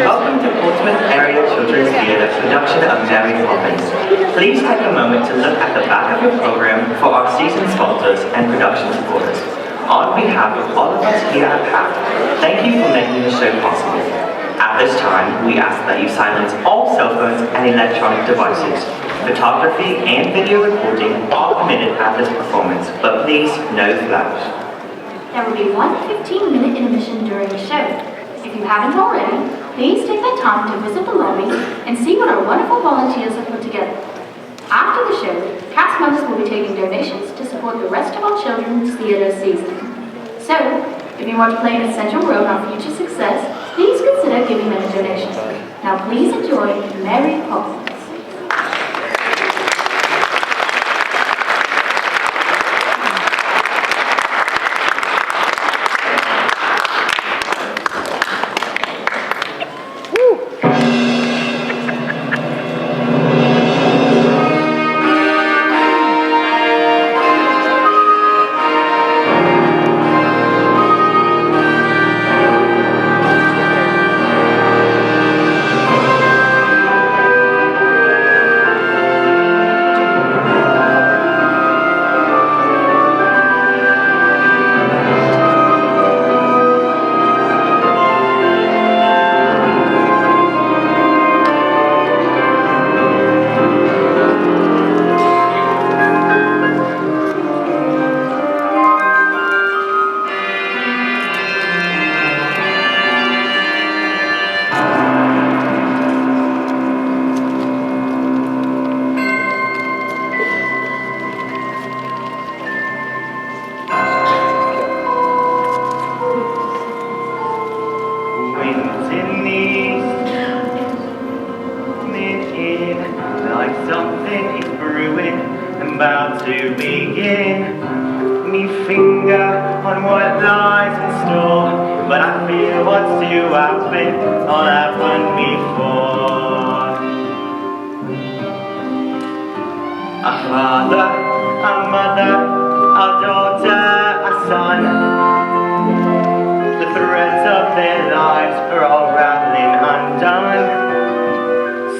welcome to Portsmouth Area Children's Theatre production of Mary Poppins. Please take a moment to look at the back of your program for our season sponsors and production supporters. On behalf of all of us here at PACT, thank you for making the show possible. At this time, we ask that you silence all cell phones and electronic devices. Photography and video recording are permitted at this performance, but please, no flash. There will be one 15-minute intermission during the show. If you haven't already, please take the time to visit the lobby and see what our wonderful volunteers have put together. After the show, cast members will be taking donations to support the rest of our children's theatre season. So, if you want to play an essential role in our future success, please consider giving them a donation. Now please enjoy Mary Poppins.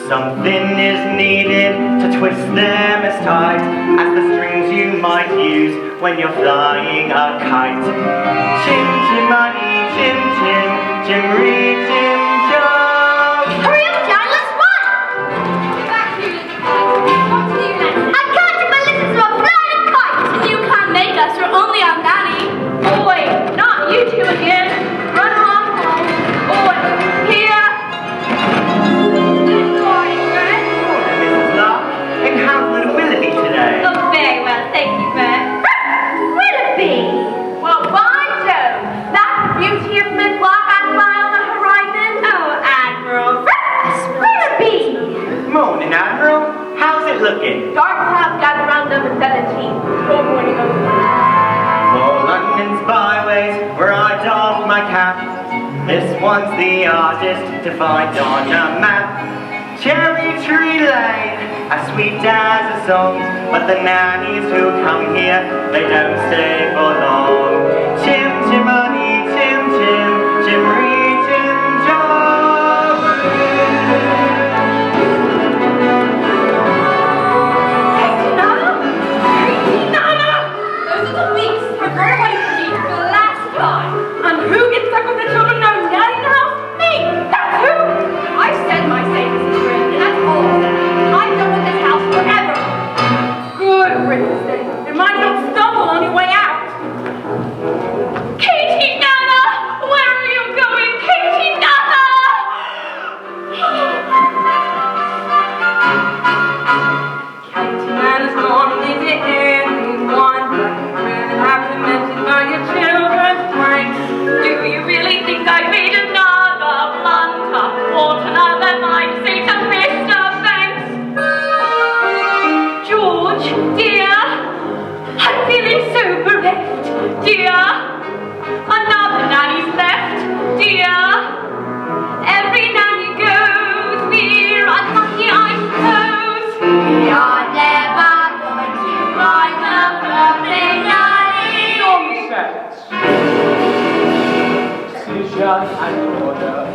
Something is needed to twist them as tight as the strings you might use when you're flying a kite. Chim chimani, chim chim, chimri chim chum. Hurry up, John, let's run! Back here, what to do next? I can't if I listen to a flying kite! And you can't make us, you're only our nanny. Oh wait, not you two again. Run along home. Oh, here. Oh, very well, thank you, Vern. Willoughby! Well, by Jove, that's the beauty of mid-block eye on the horizon. Oh, Admiral. Willoughby! Morning, Admiral. How's it looking? Dark clouds gather around number 17. Full morning over. For London's byways, where I doff my cap. This one's the hardest to find on a map. Cherry Tree Lane, as sweet as a song, but the nannies who come here, they don't stay for long. Chim chimani, chim chim, chimri chim chom. Hey, Nana! Those are the weeks for going away from me for the last time. And who gets stuck with the children no nanny in the house? Me! That's who! I said my safest is free, and that's all I said. I'm done with this house forever. Good riddance, then. You might not stumble on your way out.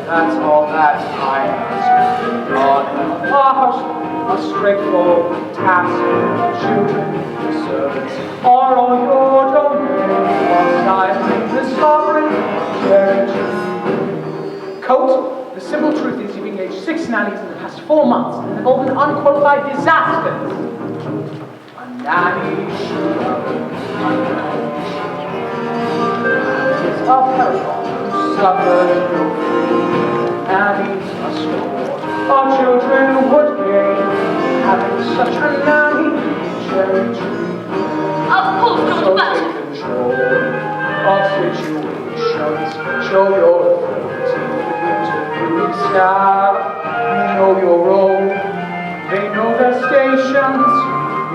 that's all that I ask. On a straightforward task. Children, the servants are all your domain. Whilst I bring the sovereign territory. Coat, the simple truth is you've engaged 6 nannies in the past 4 months and they've all been unqualified disasters. A nanny should have it's a paragon who suffered no free. Nannies must reward our children would gain having such a nanny territory. Of course, So George, but... take control of situations, show your authority, interviewing staff, know your role, they know their stations,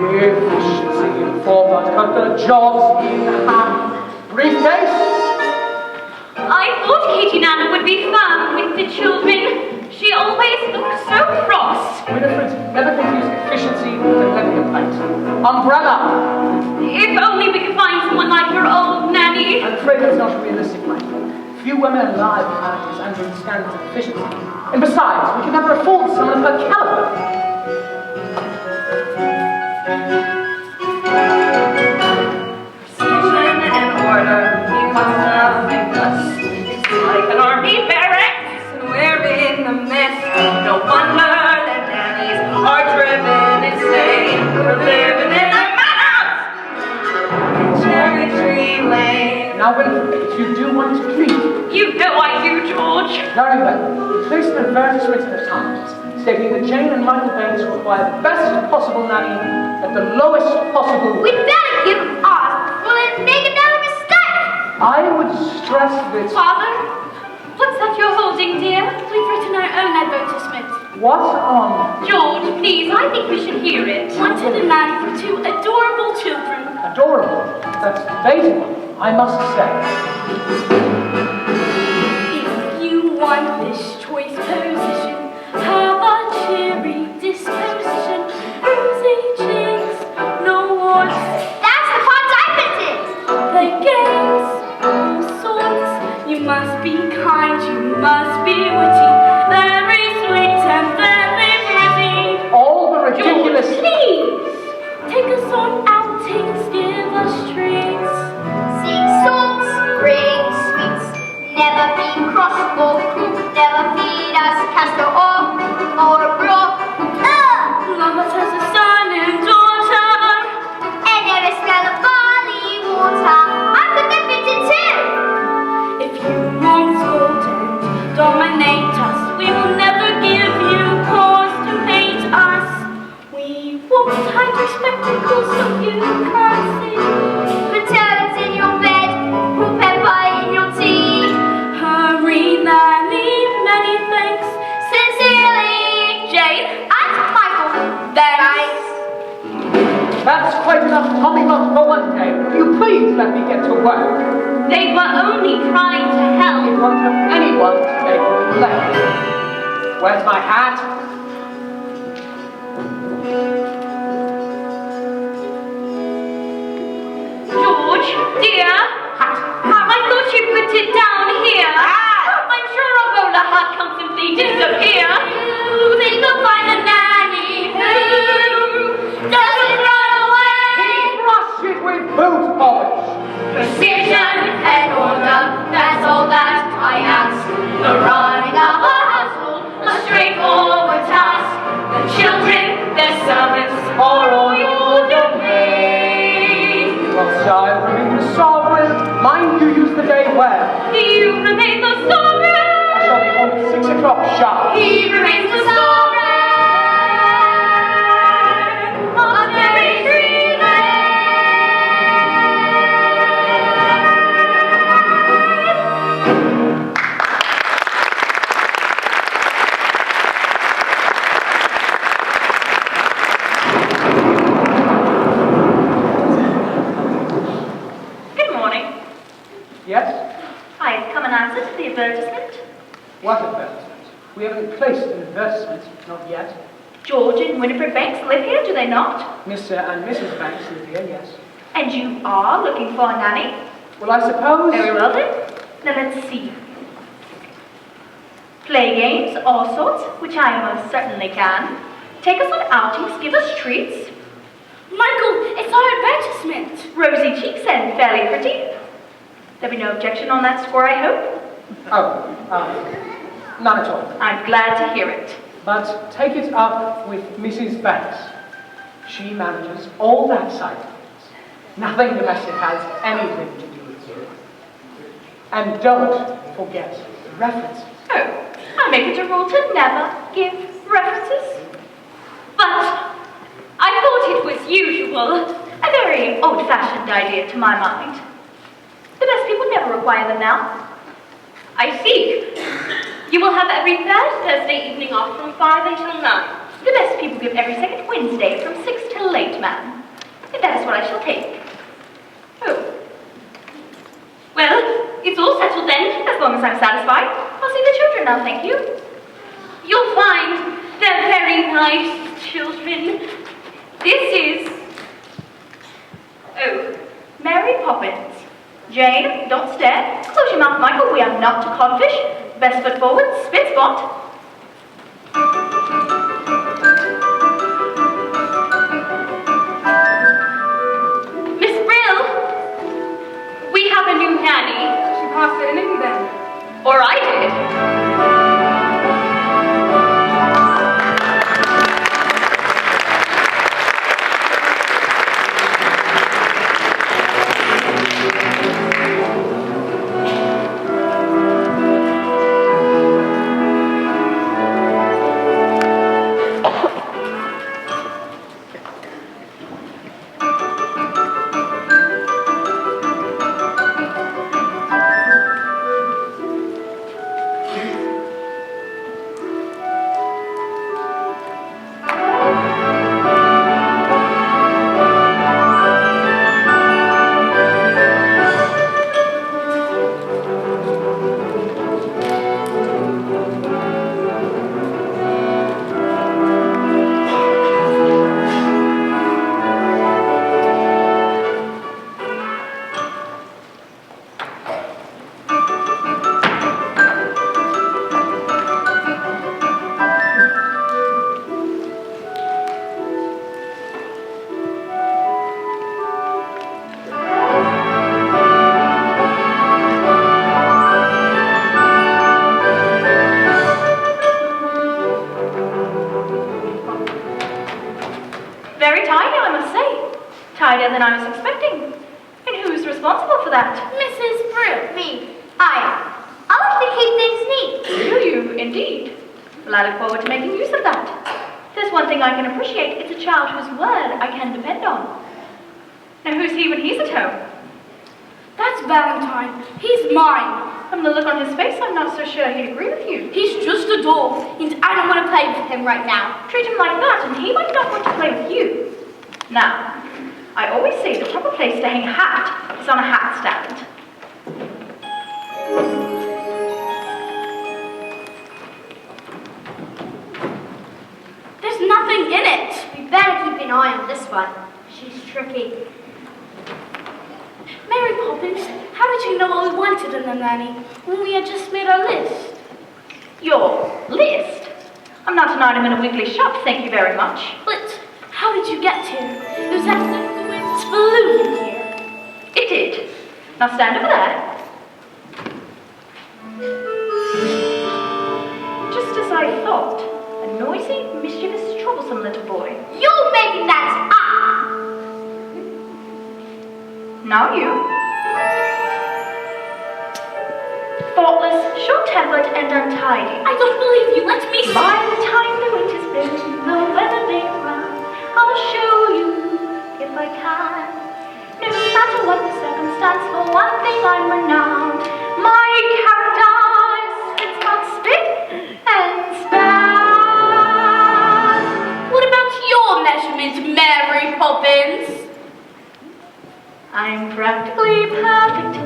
efficiency and forethought, cut the jobs in hand. Briefcase? I thought Katie Nana would be firm with the children. She always looks so cross. Winifred, never confuse efficiency with leather complaint. Umbrella! If only we could find someone like your old nanny. I'm afraid that's not realistic, Michael. Few women alive with managers and with standards of efficiency. And besides, we can never afford someone of her caliber. Precision and order, you must nothing less. It's like an army barracks, and we're in the mess. No wonder that nannies are driven insane. We're living in the madhouse! Territory lane. Now, Winifred, if you do want to please. You know I do, George. Very well. Place an advertisement in the Times stating that Jane and Michael Baines require the best possible nanny at the lowest possible. We'd better give them ours before they make another mistake! I would stress that. Father, what's that you're holding, dear? We've written our own advertisement. What George, please, I think we should hear it. Wanted a nanny for 2 adorable children. adorable. That's debatable, I must say. If you want this choice position, have a cheery disposition. Rosy cheeks, no warts. That's the part I printed! Play games, all sorts. You must be kind, you must be witty. Very sweet and very pretty. All the ridiculous... George, please! Take us on outings, give us treats. Sing songs, bring sweets. Never be cross or cruel. Never feed us castor or broth. Love us as a son and daughter. And never smell of barley water. I put the fit in too. If you won't scold and dominate us, we will never give you cause to hate us. We won't hide your spectacles so you can't see. Put toads in your bed. Put pepper in your tea. Hurry, Nanny, many thanks. Sincerely, Jane and Michael. Thanks. That's quite enough poppycock for one day. Will you please let me get to work? They were only trying to It help. won't have anyone to make me late. Where's my hat? George, dear, I thought you put it down here. I'm sure our bowler hat can't simply disappear. You think you'll find a nanny who doesn't run away? Brush it with boot polish. Precision and order, that's all that I ask. The running of a household, a straightforward task. The children, their servants, are all your domain. Whilst I remain the sovereign, mind you use the day well. You remain the I sovereign. shall be home at 6 o'clock sharp. He remains the sovereign of every land. Good morning. Yes? I've come in answer to the advertisement. What advertisement? We haven't placed an advertisement, not yet. George and Winifred Banks live here, do they not? Mr. and Mrs. Banks live here, yes. And you are looking for a nanny? Well, I suppose... Very well then. Now let's see. Play games, all sorts, which I most certainly can. Take us on outings, give us treats. Michael, it's our advertisement. Rosy cheeks and fairly pretty. There'll be no objection on that score, I hope? None at all. I'm glad to hear it. But take it up with Mrs. Banks. She manages all that side of things. Nothing domestic has anything to do with you. And don't forget the references. Oh, I make it a rule to never give references. But I thought it was usual. A very old-fashioned idea to my mind. The best people never require them now. I see. You will have every third Thursday evening off from 5 until 9. The best people give every second Wednesday from 6 till late, ma'am. And that is what I shall take. Oh. Well, it's all settled then. As long as I'm satisfied. I'll see the children now, thank you. You'll find they're very nice children. This is... Oh, Mary Poppins. Jane, don't stare. Close your mouth, Michael. We are not to codfish. Best foot forward, spit spot. Miss Brill, we have a new nanny. She passed it in then. Or I did. Than I was expecting. And who's responsible for that? Mrs. Brill, me. I like to keep things neat. Do you, indeed? Well, I look forward to making use of that. There's one thing I can appreciate. It's a child whose word I can depend on. Now, who's he when he's at home? That's Valentine. He's mine. From the look on his face, I'm not so sure he'd agree with you. He's just a dog, and I don't want to play with him right now. Treat him like that, and he might not want to play with you. Now, I always say the proper place to hang a hat is on a hat stand. There's nothing in it. We better keep an eye on this one. She's tricky. Mary Poppins, how did you know what we wanted in a nanny when we had just made our list? Your list? I'm not an item in a weekly shop, thank you very much. But how did you get here? It was actually the wind's balloon here. It did. Now stand over there. Just as I thought. A noisy, mischievous, troublesome little boy. You're making that up! Now you. Thoughtless, short-tempered, and untidy. I don't believe you. Let me see. By the time the winter's been, the weather may run, I'll show you if I can. No matter what the circumstance, for one thing I'm renowned. My cacti spits out spit and span. What about your measurement, Mary Poppins? I'm practically perfect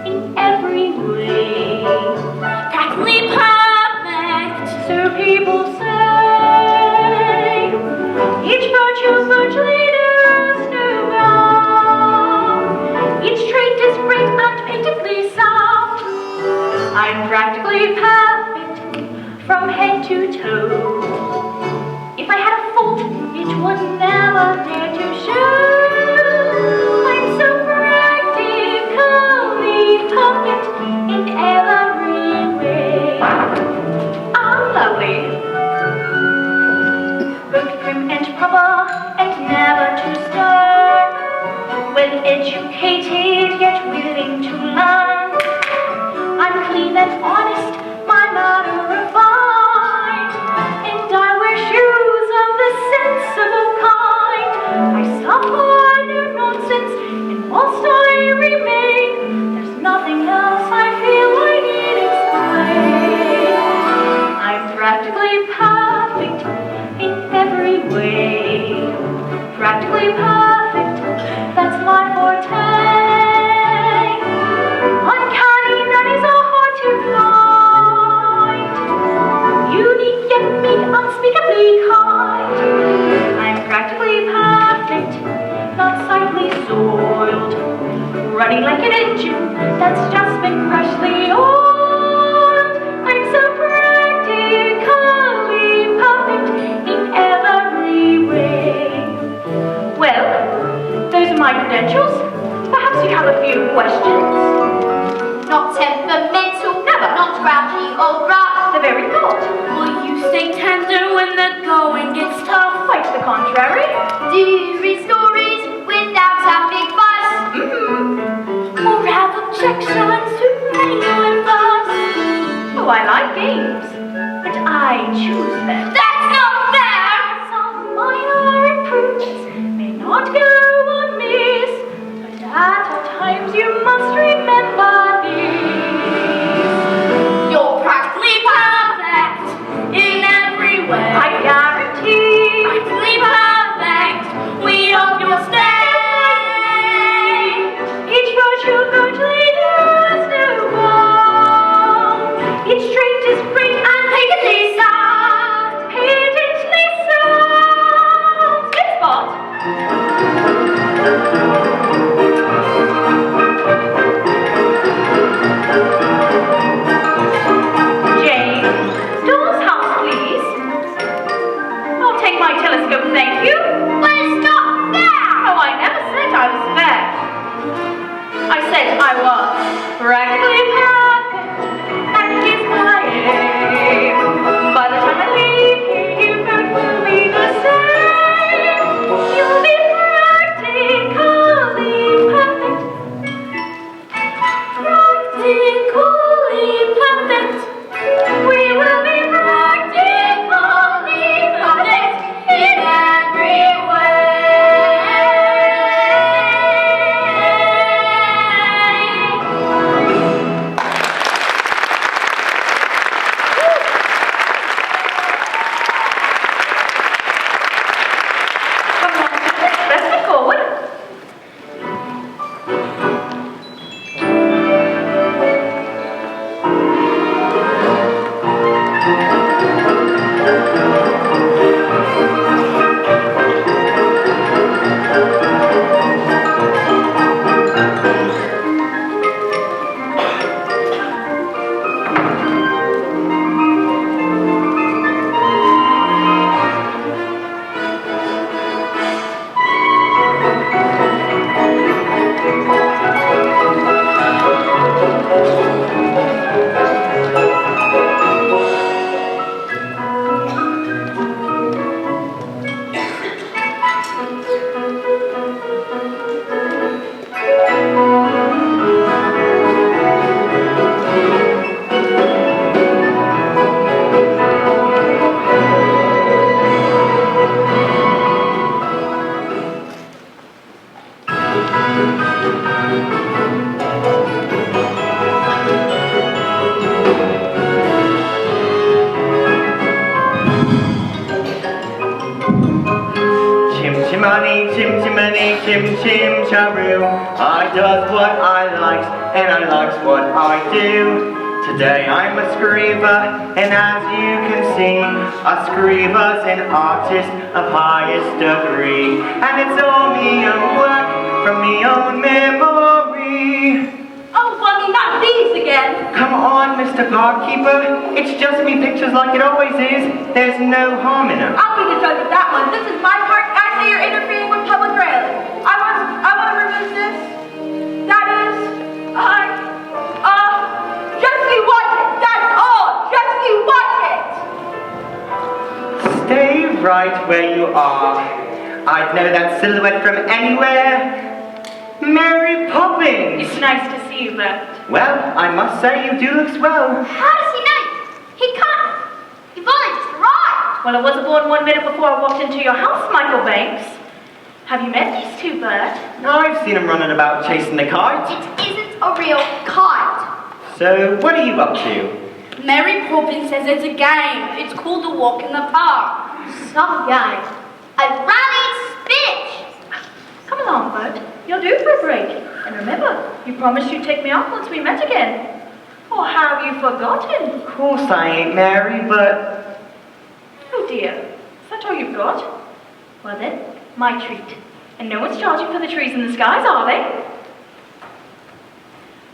in every way. Practically perfect. So people say. Each virtue virtually knows no bound. Each trait is great and painfully sound. I'm practically perfect. to toe. If I had a fault, it would never dare to show. I'm so practically perfect in every way. I'm lovely, both prim and proper, and never too stern. Well educated, yet willing to learn. I'm clean and honest, my manner refined, and I wear shoes of the sensible kind. I suffer no nonsense, and whilst I remain, there's nothing else I feel I need explain. I'm practically perfect in every way. Practically perfect, that's my forte. Uncanny nannies are hard to find. Unique yet mean unspeakably kind. I'm practically perfect, not slightly soiled. Running like an engine that's just been freshly oiled. I'm so practically perfect in every way. Well, those are my credentials. Perhaps you have a few questions? Not temperamental, Never. not grouchy or rough. The very thought. Will you stay tender when the going gets tough? Quite the contrary. Do you read stories without a big fuss? Or have objections to any fuss? Oh, I like games, but I choose them. That's not fair! Some minor improvements may not go unmissed, but at all times you must remember these. You're practically perfect in every way. I guarantee. Practically perfect, we hope you'll stay. Each virtue virtually does no wrong. Each trait is great and Patently sound. patently sound. It's spot. Jane, doll's house, please. I'll take my telescope, thank you. Well, it's not fair! Oh, I never said I was fair. I said I was practically perfect, and here's my aim. By the time I leave here, you both will be the same. You'll be practically perfect. Practically perfect. We will be Practically perfect in every Come on, let's be forward. Chim chimney, chim chim charoo. I does what I likes, and I likes what I do. Today I'm a screever, and as you can see, a screever's an artist of highest degree. And it's all me own work from me own memory. Oh, I mean, not these again. Come on, Mr. Parkkeeper. It's just me pictures like it always is. There's no harm in them. I'll be the judge of that one. This is my park. I say you're interfering with public railing. I want to remove this. That is, just you watch it. That's all. Just you watch it. Stay right where you are. I'd know that silhouette from anywhere. Mary Poppins! It's nice to see you, Vern. Well, I must say you do look swell. How does he know? He can't. You've only just arrived. Well, I wasn't born 1 minute before I walked into your house, Michael Banks. Have you met these two, Vern? I've seen them running about chasing the kite. It isn't a real kite. So, what are you up to? Mary Poppins says it's a game. It's called the Walk in the Park. Some game. A rallying spinach. Come along, Vern. You'll do for a break. And remember, you promised you'd take me out once we met again. Or have you forgotten? Of course I ain't Mary, but... Oh dear. Is that all you've got? Well then, my treat. And no one's charging for the trees in the skies, are they?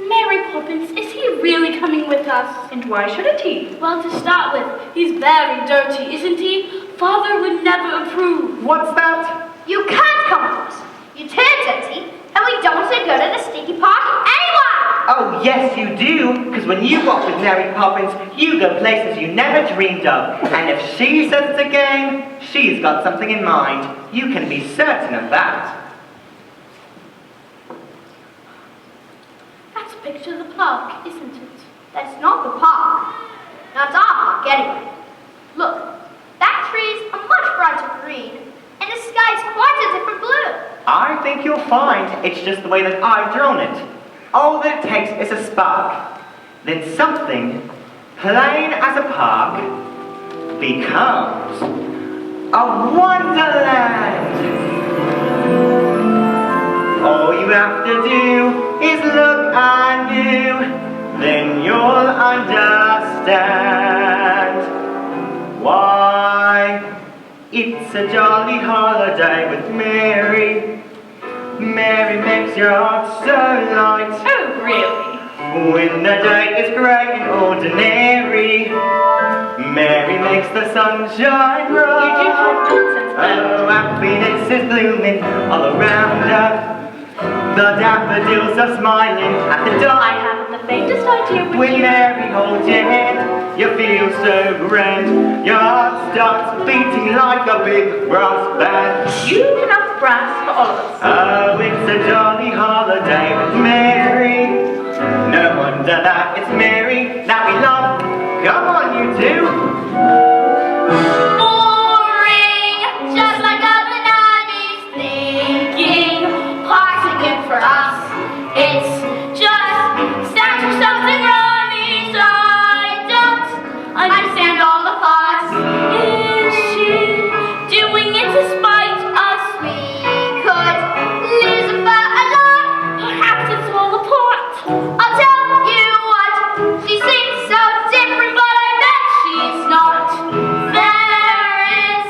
Mary Poppins, is he really coming with us? And why shouldn't he? Well, to start with, he's very dirty, isn't he? Father would never approve. What's that? You can't come with us. You're too dirty, and we don't want to go to the stinky park anyway! Oh, yes you do, because when you walk with Mary Poppins, you go places you never dreamed of. And if she says it's a game, she's got something in mind. You can be certain of that. That's a picture of the park, isn't it? That's not the park. That's our park anyway. Look, that tree's a much brighter green, and the sky's quite a different blue. I think you'll find it's just the way that I've drawn it. All that it takes is a spark. Then something, plain as a park, becomes a wonderland. All you have to do is look anew, then you'll understand why it's a jolly holiday with Mary. Mary makes your heart so light. Oh, really? When the day is grey and ordinary, Mary makes the sunshine bright. You do have nonsense, Vern. Oh, happiness is blooming all around her. The daffodils are smiling at the dawn. I haven't the faintest idea what When you... Mary holds your hand, you feel so grand. Your heart starts beating like a big brass band. You've enough brass for all of us. Oh, it's a jolly holiday with Mary. No wonder that it's Mary that we love. Come on, you two. Boring, just like other 90s thinking. Parks are good for us. It's just stands for something rhymy, so I don't understand all the fuss. Is she doing it to spite us? We could lose a lot. Perhaps it's all a plot. I'll tell you what, she seems so different, but I bet she's not. There is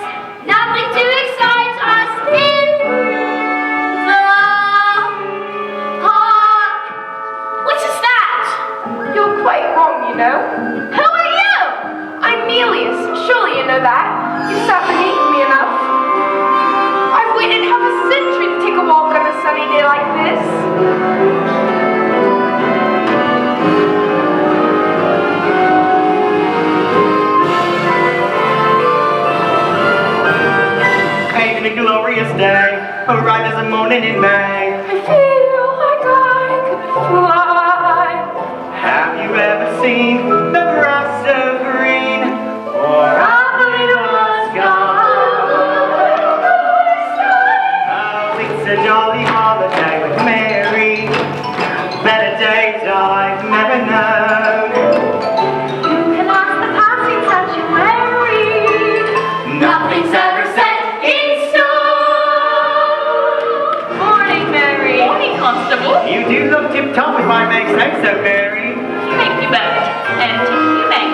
nothing to excite us in the park. What is that? You're quite wrong, you know. Who are you? I'm Melius. Surely you know that. You sat beneath me enough. I've waited half a century to take a walk on a sunny day like this. Ain't it a glorious day, bright as a morning in May. I feel like I could fly. Have you ever seen the grass so green, or up in the sky? Oh, it's a jolly holiday with Mary. Better days I've never known. You can ask the passing sanctuary. Nothing's ever set in stone. Morning, Mary. Morning, Constable. You do look tip-top if I may say so, Mary. Thank you, Vern. And you may.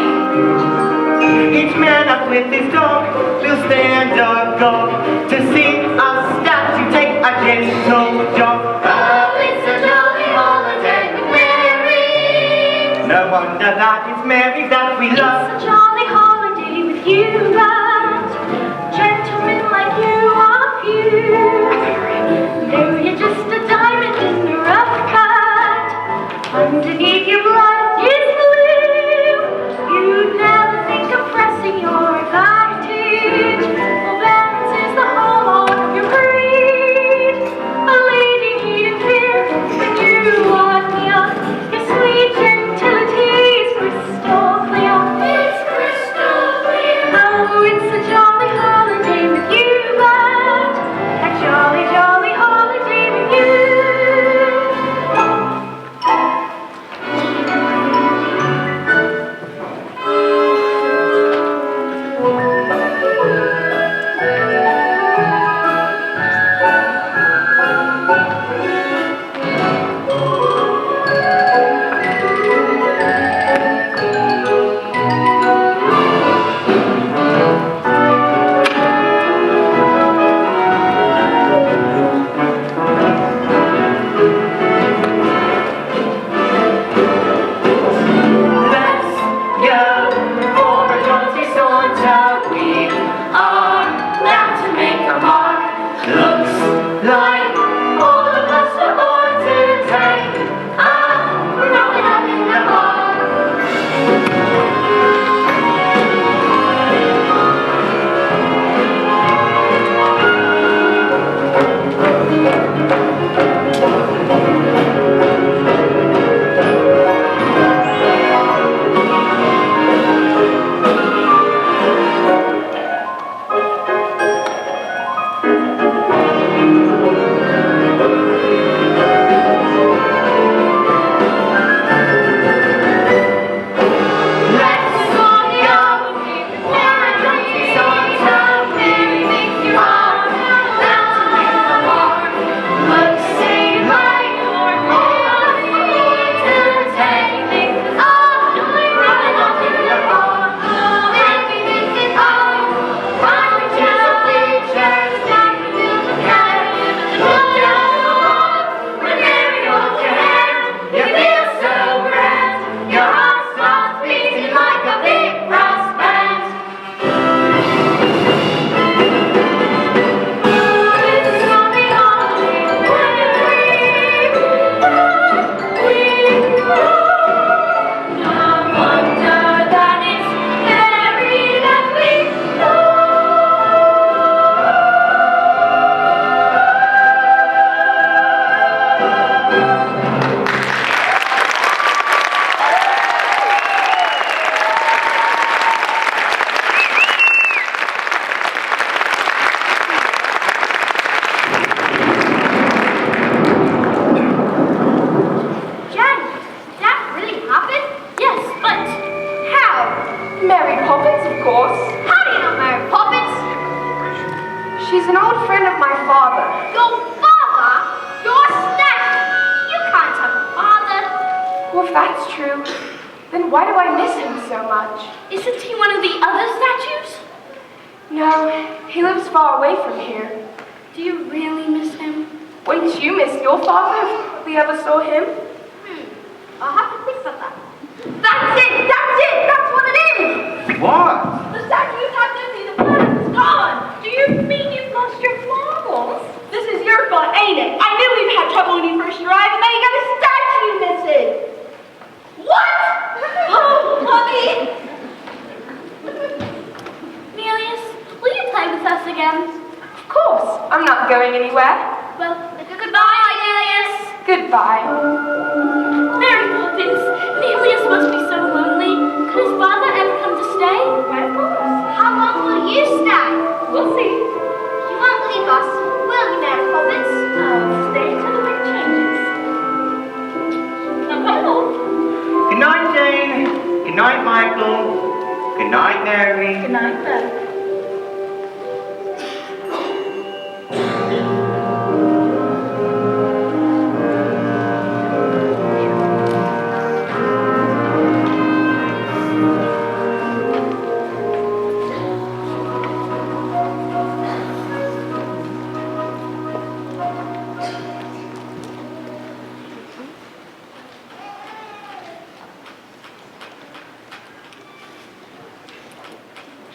Each man up with his dog will stand a guard to see us statue take a gentle jog. Oh, it's a jolly holiday with Mary. that it's Mary that we love. It's a jolly holiday with you, but gentlemen like you are few. No, you're just a diamond in the rough cut. Underneath your blood is blue. You'd never think of pressing your advantage. For Vern's is the hallmark of your breed. A lady needn't fear when you are near. Your sweet gentility is crystal clear. It's crystal clear. Oh, it's a jolly holiday with you, but a jolly, jolly holiday with you. Let's go for a jaunty saunter. We are bound to make a mark. Looks like all of us are born to take a rolling up in the park. Jen, did that really happen? Yes, but how? Mary Poppins, of course. How do you know Mary Poppins? She's an old friend of my father. Your father? Your statue? You can't have a father. Well, if that's true, then why do I miss him so much? Isn't he one of the other statues? No, he lives far away from here. Do you really miss him? Wouldn't you miss your father if we ever saw him? I'll have to think about that. That's it! That's what it is! What? The statue's not busy, the plant is gone! Do you mean you've lost your marbles? This is your fault, ain't it? I knew we'd had trouble when you first arrived, and now you got a statue missing! What? Oh, Mommy! Nelius, will you play with us again? Of course, I'm not going anywhere. Well, goodbye, Nelius. Goodbye. Mary Poppins, Nelius must be so lonely. Could his father ever come to stay? Why, of course. How long will you stay? We'll see. You won't leave us, will you, Mary Poppins? I'll stay till the wind changes. Now come along. Good night, Jane. Good night, Michael. Good night, Mary. Good night, Beth.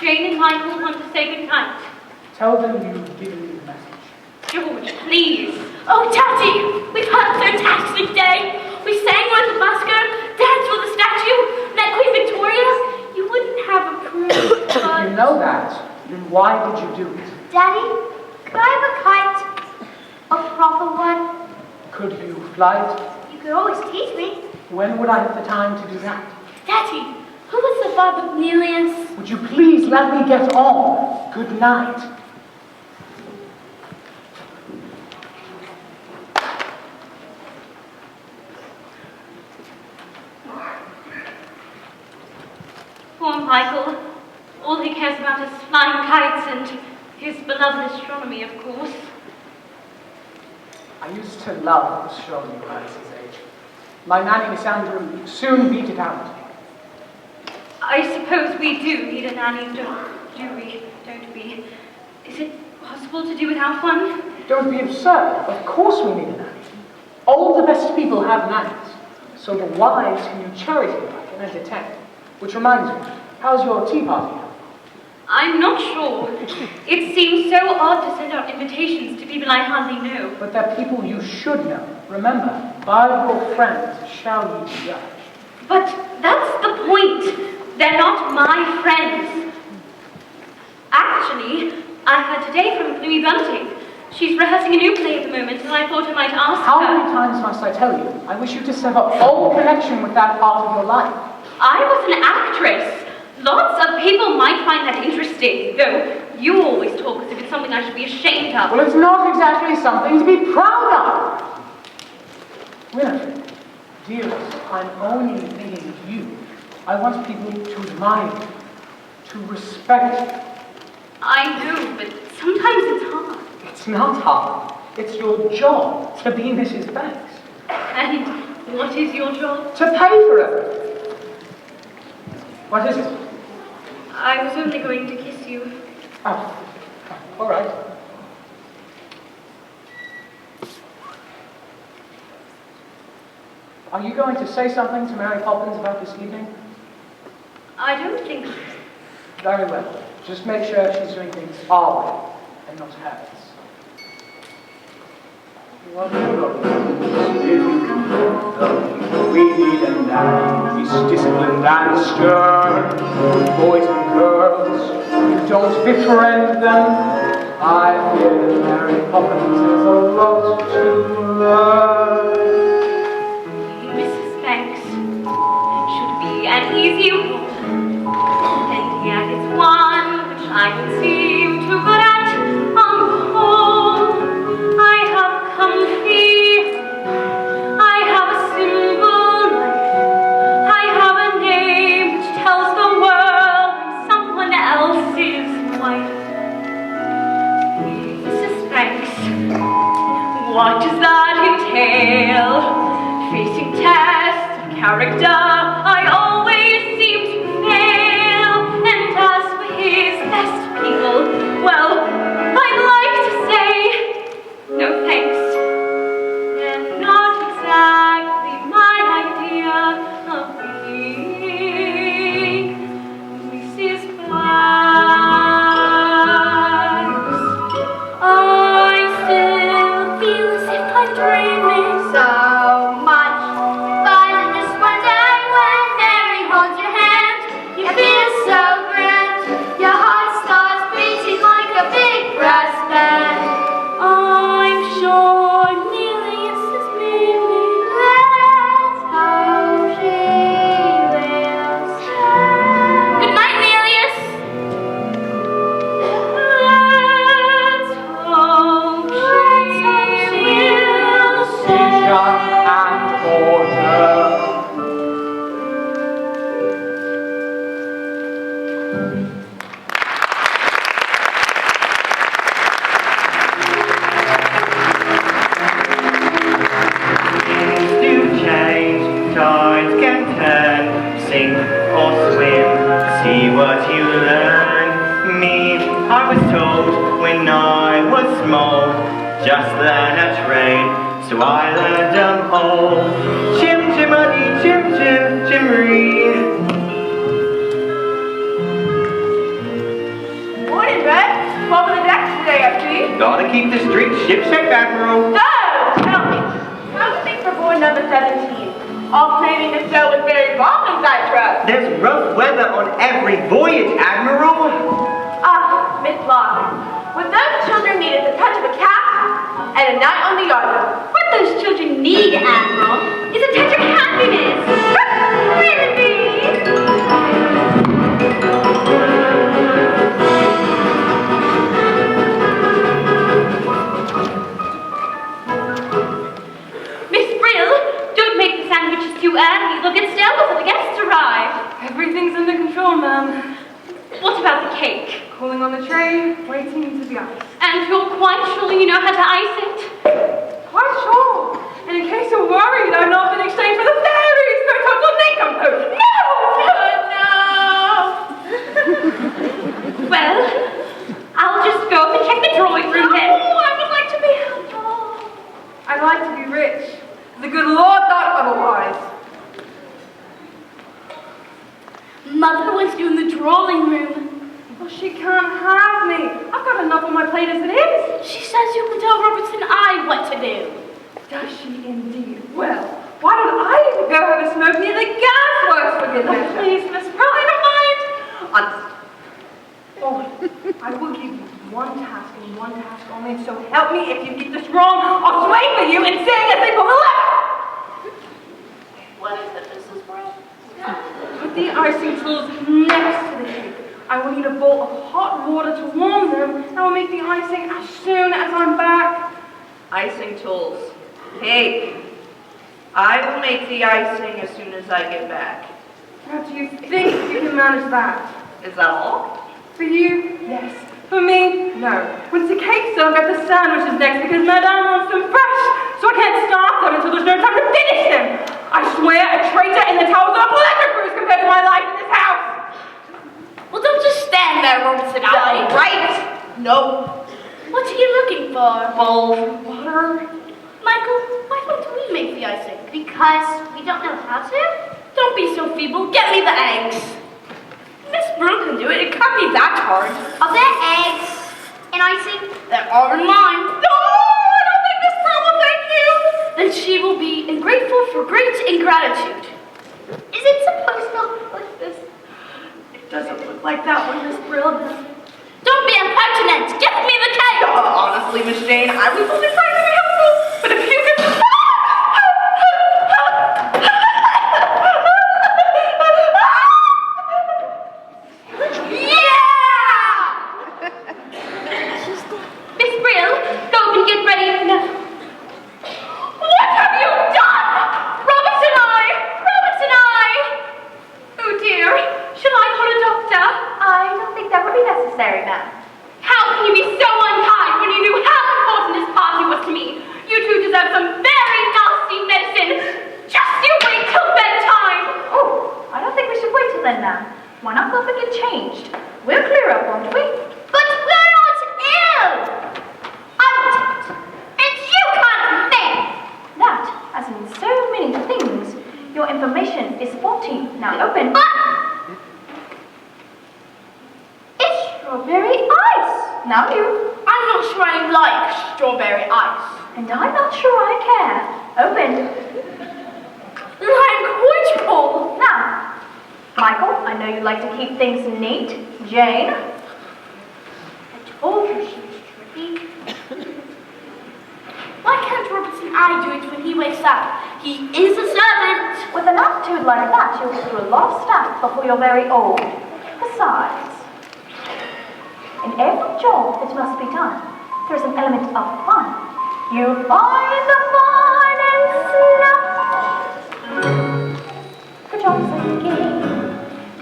Jane and Michael want to say good night. Tell them you've given me the message. George, please. Oh, Daddy, we've had a fantastic day. We sang with the busker, danced with the statue, met Queen Victoria. You wouldn't have approved, If but... you know that, then why did you do it? Daddy, could I have a kite? A proper one? Could you fly it? You could always teach me. When would I have the time to do that? Daddy, who was the father of Nelius? Would you please let me get on? Good night. Poor Michael. All he cares about is flying kites and his beloved astronomy, of course. I used to love astronomy when I was his age. My nanny, Miss Andrew, soon beat it out. I suppose we do need a nanny, don't we? Is it possible to do without one? Don't be absurd. Of course we need a nanny. All the best people have nannies. So the wives can do charity work and entertain. Which reminds me, how's your tea party? I'm not sure. It seems so odd to send out invitations to people I hardly know. But they're people you should know. Remember, by your friends shall you be judged. But that's the point. They're not my friends. Actually, I heard today from Louis Bunting. She's rehearsing a new play at the moment, and I thought I might ask How her. many times must I tell you? I wish you to sever all connection with that part of your life. I was an actress. Lots of people might find that interesting, though you always talk as if it's something I should be ashamed of. Well, it's not exactly something to be proud of. Winifred, dearest, I'm only thinking of you. I want people to admire you, to respect you. I know, but sometimes it's hard. It's not hard. It's your job to be Mrs. Banks. And what is your job? To pay for it. What is it? I was only going to kiss you. Oh, all right. Are you going to say something to Mary Poppins about this evening? I don't think so. Very well. Just make sure she's doing things our way and not hers. We need a man. He's disciplined and stern. With boys and girls, you don't befriend them. I fear that Mary Poppins has a lot to learn. Mrs. Banks should be an easy role, and yet it's one which I would seem too good at. On the whole, I have comfy, I have a simple life, I have a name which tells the world I'm someone else's wife. Mrs. Banks, what does that entail? Facing tests of character, I always seem to fail. And as for his best people, well, I'd like to say, no thanks. They're not exactly my idea of being Mrs. Banks. I still feel as if I'm dreaming so much. But in this one day when Mary holds your hand, you feel so grand. Your heart starts beating like a big brass band. I'm sure Nelius is meaning. Let's hope she will stay. Good night, Nelius. Let's hope she will stay. Vision and order. Things do change, tides can turn, sink or swim, see what you learn. Me, I was told when I was small, just learn a trade, so I learned them all. Chim chimney, chim chim chimney. Gotta keep the street shipshape, Admiral. So, tell me, how's things for boy number 17? All planning to sail with Barry Poppins, I trust. There's rough weather on every voyage, Admiral. Ah, Miss Blossom, would those children need the touch of a cap and a night on the yard? What those children need, Admiral, is a touch of happiness. Really? Miss Brill, don't make the sandwiches too early. They'll get stale before the guests arrive. Everything's under control, ma'am. What about the cake? Cooling on the tray, waiting to be iced. And you're quite sure you know how to ice it? Quite sure. And in case you're worried, I've not been exchanged for the fairies for a total nincompoop. No! Well, I'll just go up and check the drawing room then. Oh, I would like to be helpful. I'd like to be rich. The good Lord thought otherwise. Mother wants you in the drawing room. Well, she can't have me. I've got enough on my plate as it is. She says you can tell Robertson I what to do. Does she indeed? Well, why don't I go have a smoke near the gasworks for good measure? Please, Miss Pearl, I don't mind. Oh, I will give you one task and one task only, so help me if you get this wrong, I'll swing for you and sing as they pull the lever! What is it, Mrs. Pearl? Put the icing tools next to the cake. I will need a bowl of hot water to warm them, and I will make the icing as soon as I'm back. Icing tools. Cake. I will make the icing as soon as I get back. Now, do you think you can manage that? Is that all? For you, yes. For me, no. Once the cake's done, I've got the sandwiches next because Madame wants them fresh, so I can't start them until there's no time to finish them. I swear a traitor in the towers of a pleasure cruise compared to my life in this house. Well, don't just stand there, Robertson I. Right? No. What are you looking for? Bowl of water. Michael, why don't we make the icing? Because we don't know how to? Don't be so feeble. Get me the eggs. Miss Brooke can do it. It can't be that hard. Are there eggs in icing? There are in mine. No, I don't think Miss Pearl will thank you. Then she will be ungrateful for great ingratitude. Is it supposed to look like this? It doesn't look like that one, Miss Brill. Don't be impertinent. Give me the cake. Honestly, Miss Jane, I was only trying to be helpful, but if you could just... Miss Brill, go and get ready now. What have you done? Robertson I! Oh dear, shall I call a doctor? I don't think that would be necessary, ma'am. How can you be so unkind when you knew how important this party was to me? You two deserve some very nasty medicine. Just you wait till bedtime. Oh, I don't think we should wait till then, ma'am. Why not go up and get changed? We'll clear up, won't we? But we're not ill. I'm it. And you can't think. That, as in so many things, your information is faulty. Now open. It's strawberry ice. Now you. I'm not sure I like strawberry ice. And I'm not sure I care. Open. I'm quite cold. Now, Michael, I know you like to keep things neat. Jane. I told you she was tricky. Why can't Robertson I do it when he wakes up? He is a servant. With an attitude like that, you'll go through a lot of stuff before you're very old. Besides, in every job that must be done, there's an element of fun. You find the fun and snuff. The job's a game.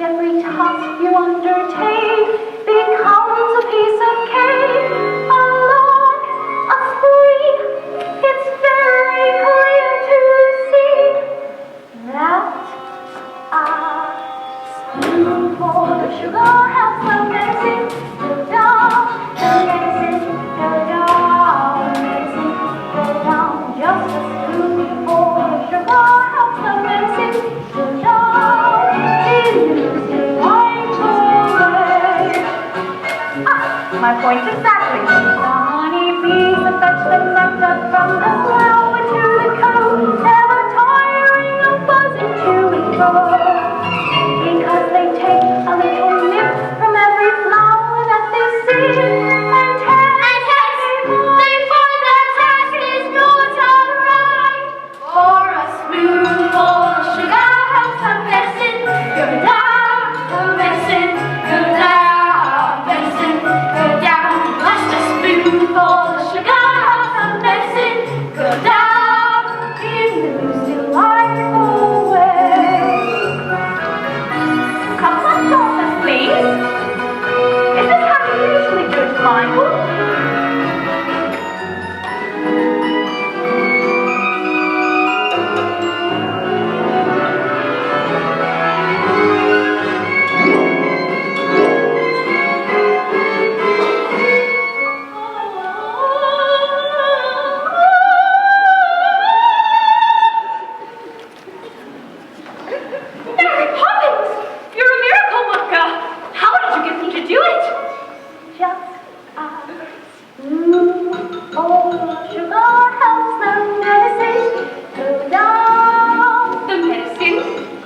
Every task you undertake becomes a piece of cake. A lark, a spree. It's very clear to see that a spoonful of sugar has the medicine. Go down, the medicine. Go down, medicine. Go down. Just a spoonful of sugar has the medicine. Go down. My point exactly. Sunny they crept up from the flower to the coat, never tiring of buzzing to and fro. Because they take a little nip from every flower that they see, and taste They find that task is not alright. For a spoonful of sugar helps a medicine go down, a medicine go down, medicine go down. Just a spoonful of sugar helps a medicine go down in the most delightful way. Couple of saucers, please. Is this how you usually do it, Michael? Mary Poppins! You're a miracle worker! How did you get them to do it? Just a spoonful of sugar helps the medicine go down. The medicine?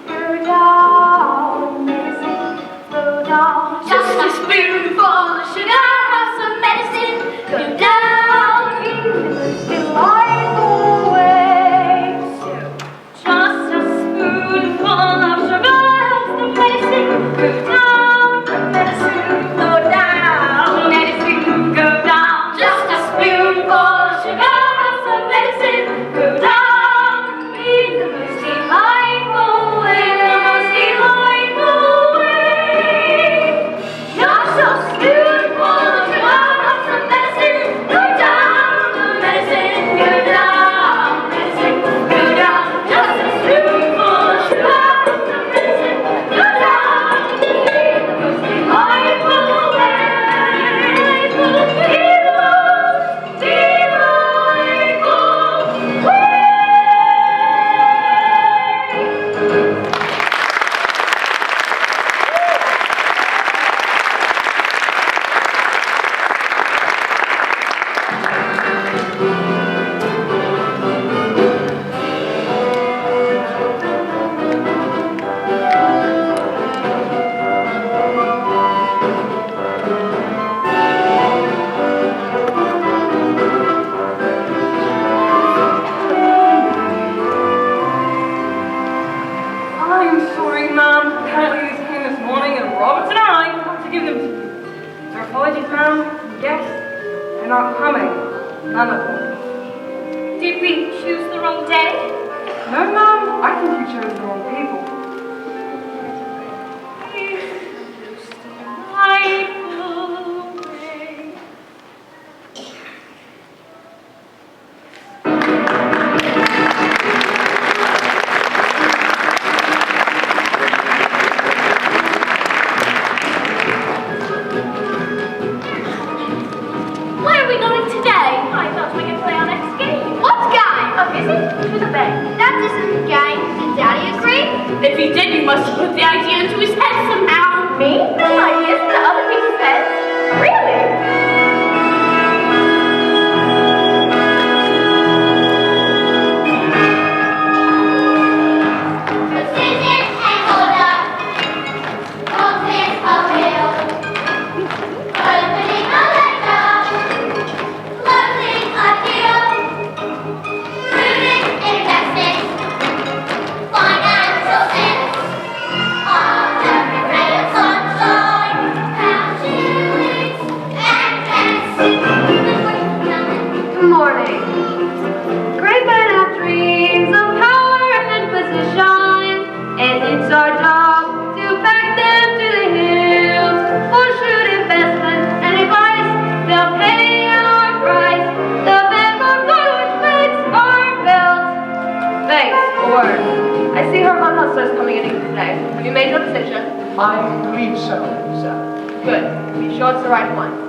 Go down, medicine, go down. Just a spoonful of sugar has some medicine go down in the most Delightful way. Just a spoonful of sugar helps the medicine go down. The medicine go down. Medicine go down. Just a spoonful of sugar helps the medicine go down in the most delightful way. The most delightful way. Just a spoonful of sugar helps the medicine go down. The medicine go down. Medicine go down. Just a spoonful of sugar helps the medicine go down in the most delightful way. The most delightful way. I'm sorry, ma'am. Apparently these came this morning and Roberts and I have to give them to you. So apologies, ma'am. Yes, they're not coming. None of them. Did we choose the wrong day? No, ma'am. I think you chose the wrong people. Where are we going today? I thought we could play our next game. What game? A visit to the bank. That isn't a game. Did Daddy agree? If he did, you must have put the idea into his head somehow. Me? No ideas for other people's heads? Really? Precision and order. Opening a wheel. Opening a ledger. Closing a deal. Prudent investing. Financial sense. Under a ray of sunshine. Pound shillings and pence. Good morning. Great men have dreams of power and position, and it's our job to back them to the hills. For shrewd investment and advice, they'll pay our price. The bedrock on which banks are built. Thanks, a word. I see her on hustlers coming in today. Have you made your decision? I believe so, sir. Good. Be sure it's the right one.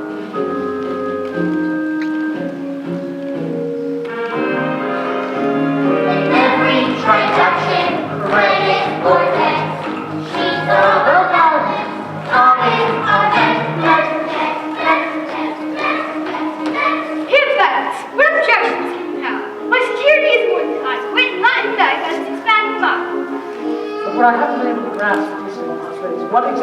Every transaction, credit or debt, she's a lookout, common event. Here's that. Where's Jack?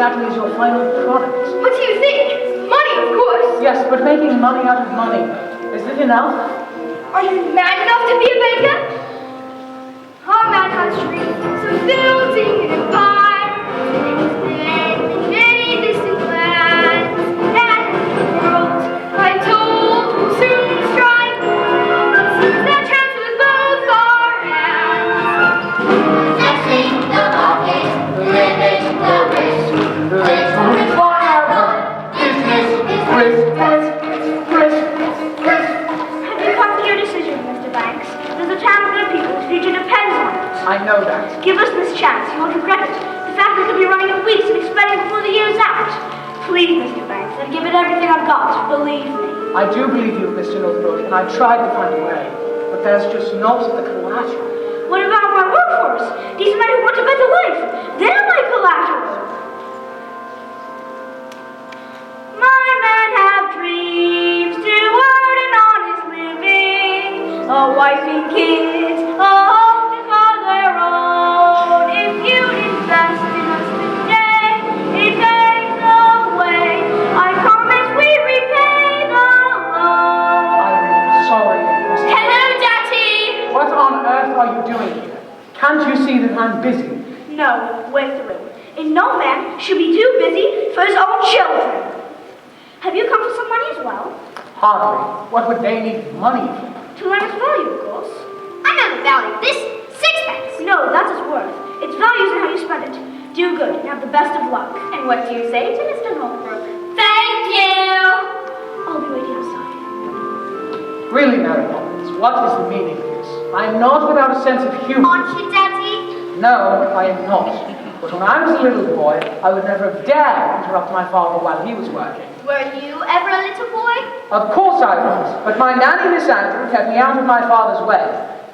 exactly is your final product? What do you think? Money, of course. Yes, but making money out of money, is it enough? Are you mad enough to be a banker? Our man has dreams of building an empire, and many distant lands, and the world, I'm told, will soon strike. Let's seize that chance with both our hands. Possessing the market, living the risk, living forever. Business is risk. Have you come to your decision, Mr. Banks? There's a town of good people whose future depends on it. I know that. Give us this chance. You won't regret it. The fact we could be running in weeks and expending before the year's out. Please, Mr. Banks, I'd give it everything I've got. Believe me. I do believe you, Mr. Northbrook, and I tried to find a way, but there's just not the collateral. What about my workforce? These men who want a better life. They're my collateral. My men have dreams to earn an honest living, a wife and kids, a home to call their own. If you invest in us today, it paves the way. I promise we repay the loan. I'm sorry, Mr. Hello, Daddy. What on earth are you doing here? Can't you see that I'm busy? No, we're through. And no man should be too busy for his own children. Have you come for some money as well? Hardly. What would they need money for? To learn its value, of course. I know the value of this. Sixpence. No, that's its worth. Its value is in how you spend it. Do good and have the best of luck. And what do you say to Mr. Northbrook? Thank you. I'll be waiting outside. Really, Mary Poppins, what is the meaning of this? I am not without a sense of humor. Aren't you, Daddy? No, I am not. But when I was a little boy, I would never have dared interrupt my father while he was working. Were you ever a little boy? Of course I was, but my nanny, Miss Andrew, kept me out of my father's way,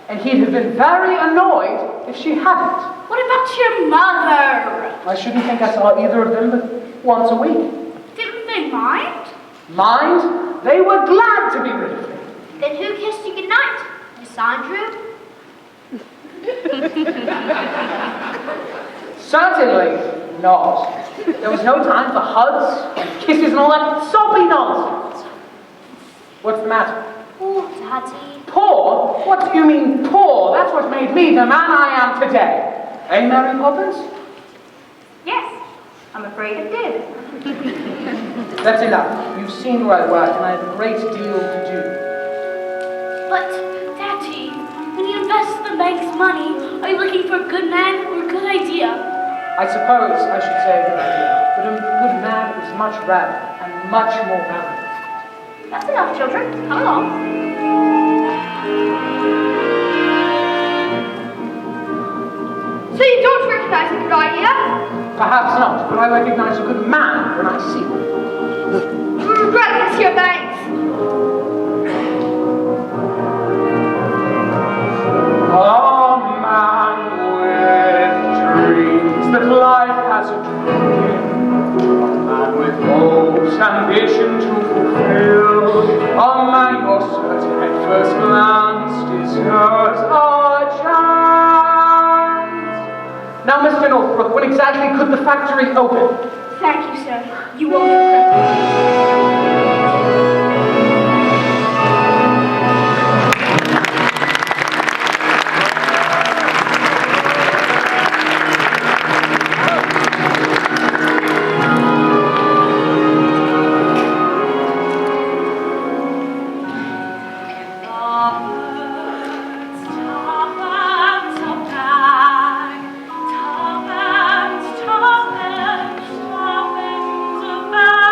and he'd have been very annoyed if she hadn't. What about your mother? I shouldn't think I saw either of them but once a week. Didn't they mind? Mind? They were glad to be rid of me. Then who kissed you goodnight? Miss Andrew? Certainly not. There was no time for hugs and kisses and all that soppy nonsense. What's the matter? Oh, Daddy. Poor? What do you mean poor? That's what made me the man I am today. Eh, Mary Poppins? Yes, I'm afraid it did. That's enough. You've seen where I work, and I have a great deal to do. But, Daddy, when you invest the bank's money, are you looking for a good man or a good idea? I suppose I should say a good idea, but a good man is much rarer and much more valuable. That's enough, children. Come along. So you don't recognize a good idea? Perhaps not, but I recognize a good man when I see one. You regret this, your Banks. A man with dreams that life has a dream. A man with hopes, ambition to fulfill. A man you're certain at first glance deserves a chance. Now, Mr. Northbrook, when exactly could the factory open? Thank you, sir. You won't regret it. Bye.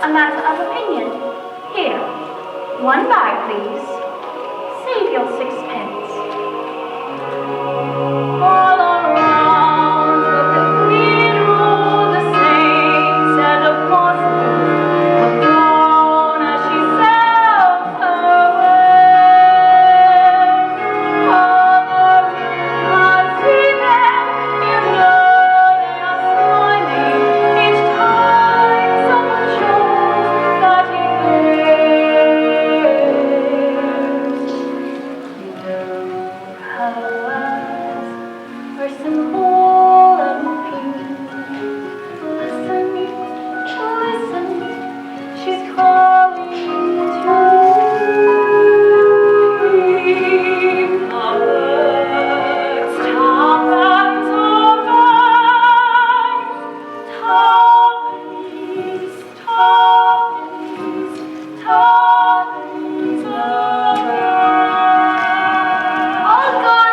a matter of opinion. Here, one bag, please. Save your 6 pence. All around the cathedral, the saints and apostles were gone as she sailed her way. I see them, you know they are smiling each time someone shows that he cares. Her simple and pure. Listen, listen, she's calling to you. Our words, Tompkins, Tompkins, Tompkins, Tompkins, all gone.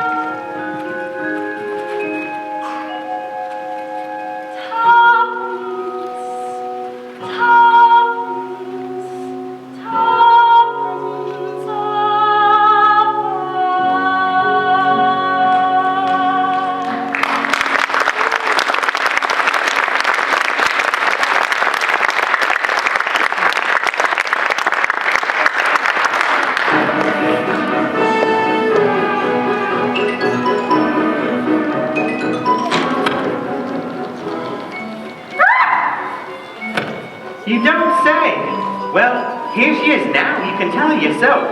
You don't say. Well, here she is now. You can tell her yourself.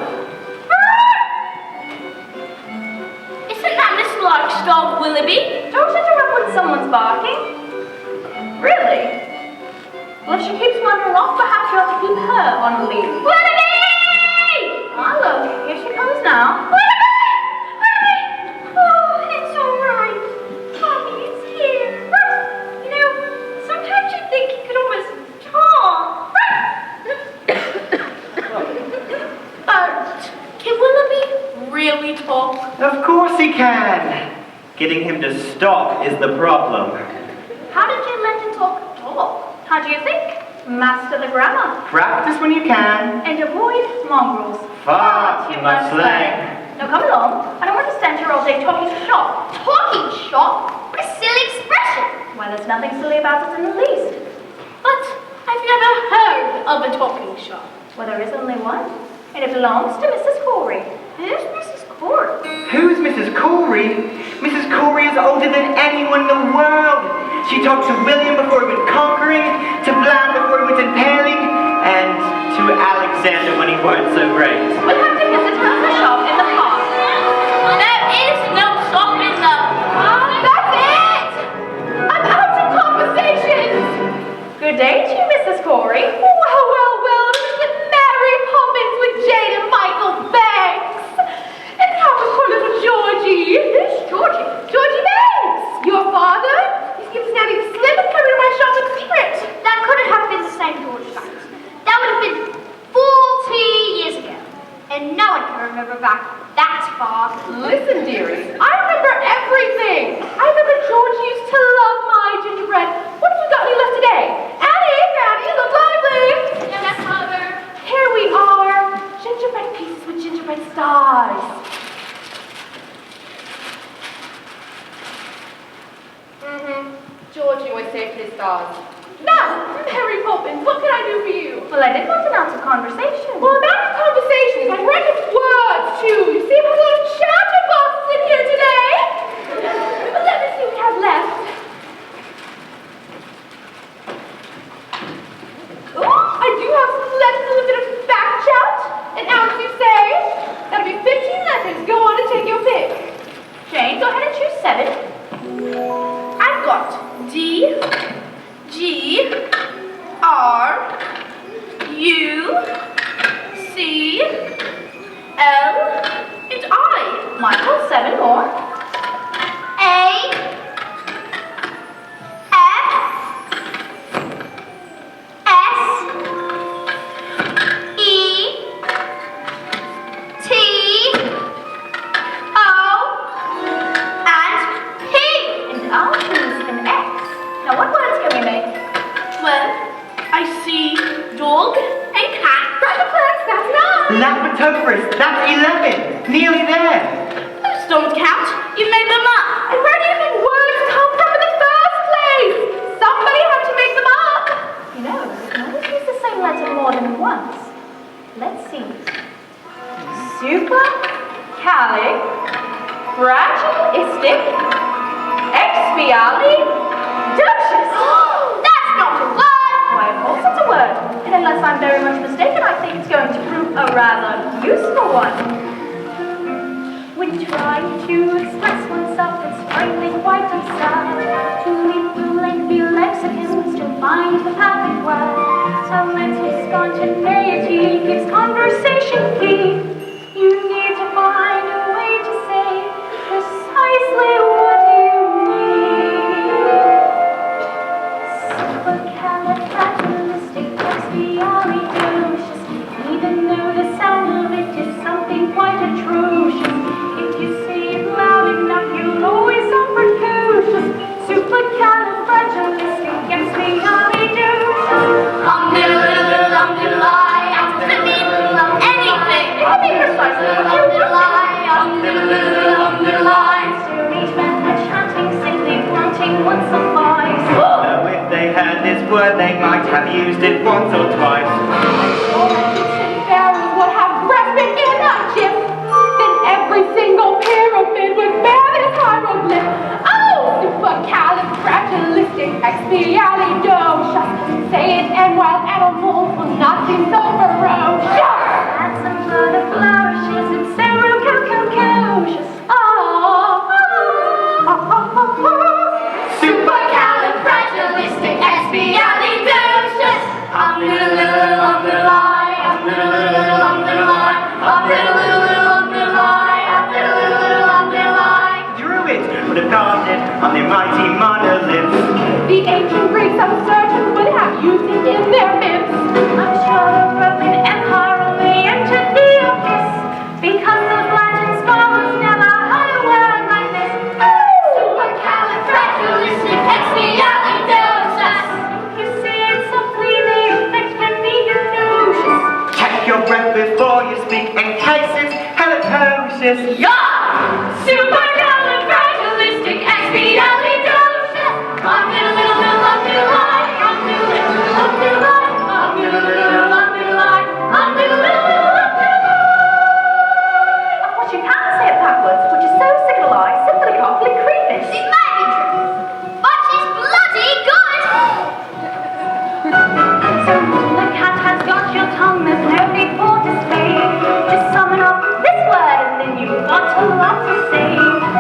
Isn't that Miss Lark's dog, Willoughby? Don't interrupt when someone's barking. Really? Well, if she keeps wandering off, perhaps you ought to keep her on a lead. Willoughby! Ah, look, here she comes now. Willoughby! Oh, it's all right. Tommy is here. You know, sometimes you think he could almost talk. Can Willoughby really talk? Of course he can. Getting him to stop is the problem. How did you let him talk at all? How do you think? Master the grammar. Practice when you can. And avoid mongrels. Far too much slang. Now come along. I don't want to stand here all day talking shop. Talking shop? What a silly expression. Why, there's nothing silly about it in the least. But I've never heard of a talking shop. Well, there is only one. And it belongs to Mrs. Corey. Who's Mrs. Corey? Who's Mrs. Corey? Mrs. Corey is older than anyone in the world. She talked to William before he went conquering, to Bland before he went impaling, and to Alexander when he weren't so great. We'll have to visit her at the shop in the park. There is no shop in the... That's it! I'm out of conversations! Good day to you, Mrs. Corey. Well, Mr. Mary Poppins with Jane and Michael Banks. And how is poor little Georgie? Who's Georgie? Georgie Banks! Your father? He's given Snatty the slip and come into my shop in secret. That couldn't have been the same George Banks. That would have been 40 years ago. And no one can remember back that far. Listen, dearie, I remember everything. I remember Georgie used to love my gingerbread. What have you got any left today? Annie, Granny, look lively. Yes, Mother. Here we are. Gingerbread pieces with gingerbread stars. Georgie always saved his stars. Now, Mary Poppins, what can I do for you? Well, I did want an ounce of conversation. Well, about the conversations, I reckon words too. You see, we've got a lot of chatterboxes in here today. But let me see what we have left. Ooh, I do have some left, a little bit of back chat. An ounce, you say? That'll be 15 letters. Go on and take your pick. Jane, go ahead and choose 7. I've got D, G, R, U, C, L, and I. Michael, 7 more. A, F, S, E, T, O, and P. And I'll choose an X. Now, what words can we make? Well, I see Dog and cat. Platypus, that's 9. Leptophorus, that's 11. Nearly there. Those don't count. You made them up. And where do you think words come from in the first place? Somebody had to make them up. You know, you always use the same letter more than once. Let's see. Super, cali, fragilistic, expialidocious. That's not a word! Why, of course it's a word. And unless I'm very much mistaken, I think it's going to prove a rather useful one. When trying to express oneself, it's finally quite absurd to leap through lengthy lexicons to find the perfect word. A mental spontaneity gives conversation key. You need to find a way to say precisely what you mean. Supercalifragilisticexpialidocious, even though the sound of it is something quite atrocious. If you say it loud enough, you'll always sound precocious. Supercalifragilisticexpialidocious. Anything. It could be precisely what you want. Still each man had chanting, simply wanting would suffice. Though if they had this word, they might have used it once or twice. Pharaohs would have grasped it in a jiff. Then every single pyramid would bear this hieroglyph. Oh, supercalifragilisticexpialidocious. Say it and wild animals will not seem so ferocious. Add some other flourishes and supercalifragilisticexpialidocious. Supercalifragilisticexpialidocious. Druids would have carved it on their mighty monoliths. The ancient Greeks, I'm certain, would have used it in their myths. I'm sure the Roman Empire only entered the abyss because the Latin scholars never heard a word like this. Supercalifragilisticexpialidocious. You say it softly, the effect can be atrocious. Check your breath before you speak in case it's halitosis. Yeah! Supercalifragilisticexpialidocious. Of course, you can say it backwards, which is so signalised, simply awfully creepy. It may be true, but she's bloody good. So the cat has got your tongue, there's no need for display. Just summon up this word and then you've got a lot to say.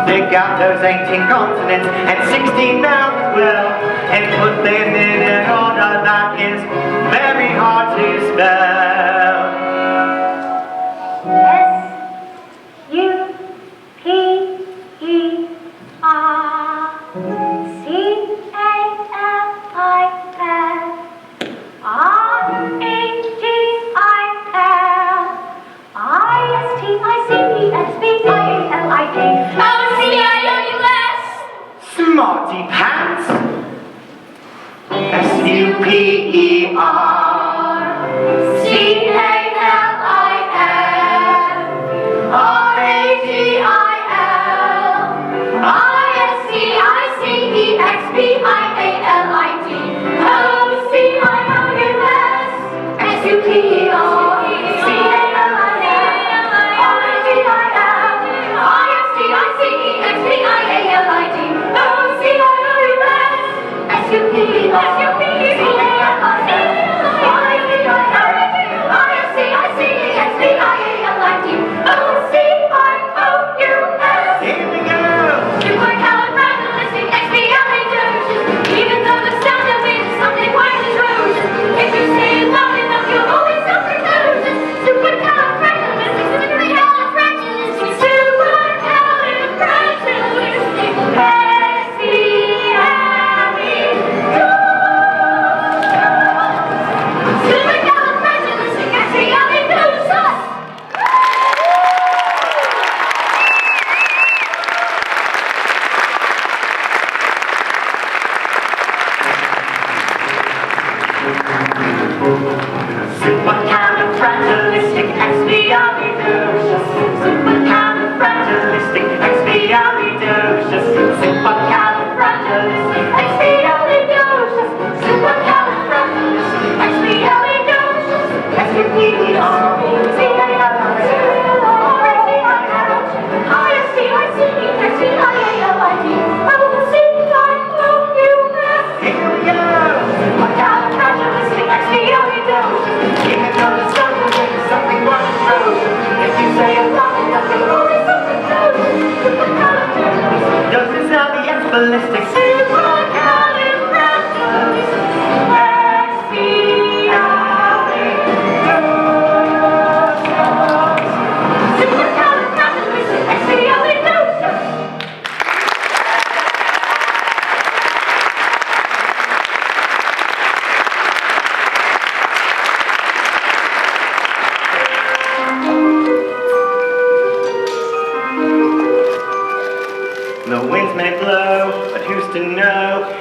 Dig out those 18 consonants and 16 vowels as well, and put them in an order that is very hard to spell. O-C-I-O-U-S. Smarty pants. S-U-P-E-R. C-A-L-I-N. R-A-G-I-L. I-S-T-I-C-E-X-P-I-A-L-I-T. O-C-I-O-U-S. S-U-P-E-R.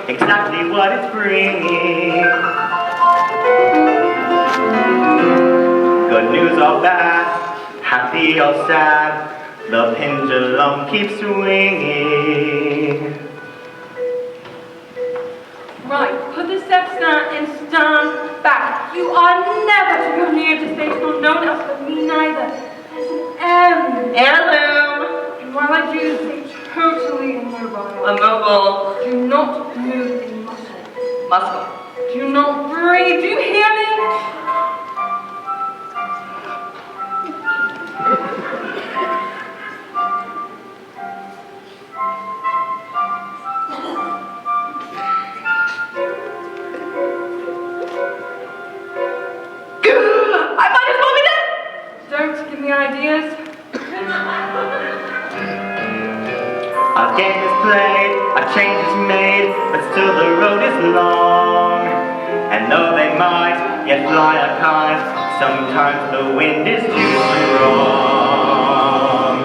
exactly what it's bringing. Good news or bad, happy or sad, the pendulum keeps swinging. Right, put the steps down and stand back. You are never to go near the station or no one else but me neither. There's an Heirloom. And while I do this, stay totally immobile. Immobile. Do not move a muscle. Muscle. Do not breathe. Do you hear me? I might as well be dead. Don't give me ideas. A game is played, a change is made, but still the road is long. And though they might yet fly a kite, sometimes the wind is too strong.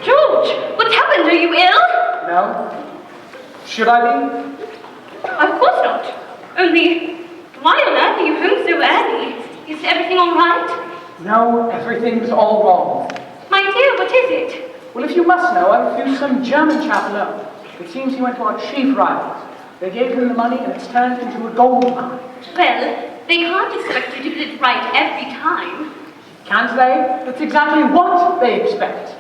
George, what's happened? Are you ill? No? Should I be? Of course not. Only, why on earth are you home so early? Is everything all right? No, everything's all wrong. My dear, what is it? Well, if you must know, I refused some German chap alone. It seems he went to our chief rivals. They gave him the money and it's turned into a gold mine. Well, they can't expect you to get it right every time. Can't they? That's exactly what they expect.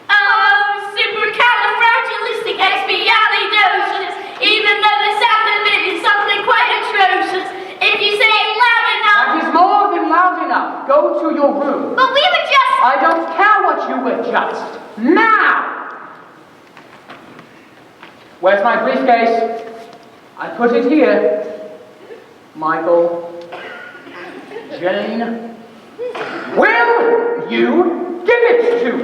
Oh, supercalifragilisticexpialidocious. Even though the sound of it is something quite atrocious. If you say it loud enough. That is more than loud enough. Go to your room. But we were just. I don't care what you were just. Now! Where's my briefcase? I put it here. Michael. Jane. Will you give it to me?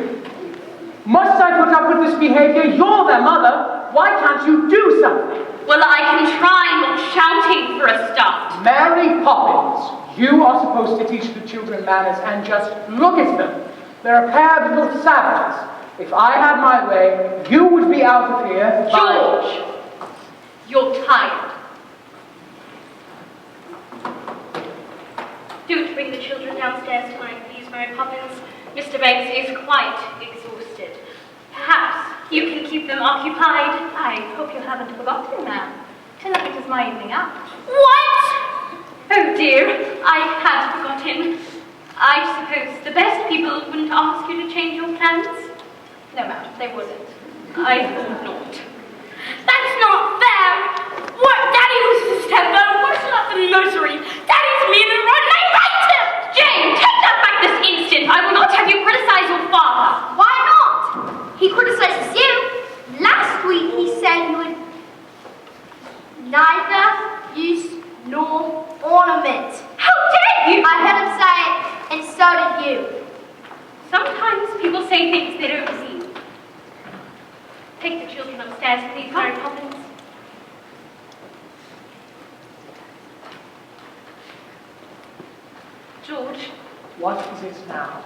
Must I put up with this behavior? You're their mother. Why can't you do something? Well, I can try not shouting for a start. Mary Poppins, you are supposed to teach the children manners and just look at them. They're a pair of little savages. If I had my way, you would be out of here by... George, you're tired. Don't bring the children downstairs tonight, please, Mary Poppins. Mr. Banks is quite exhausted. Perhaps you can keep them occupied. I hope you haven't forgotten, ma'am. Tonight is my evening out. What? Oh dear, I had forgotten. I suppose the best people wouldn't ask you to change your plans? No, ma'am, they wouldn't. I thought not. That's not fair. What? Daddy loses his temper. Whistle up the nursery. Daddy's mean and rotten. I hate him. Jane, take that back this instant. I will not have you criticize your father. Why not? He criticizes you. Last week he said you would neither use nor ornament. How dare you? I heard him say it, and so did you. Sometimes people say things they don't mean. Take the children upstairs, please, Mary Poppins. George, What is it now?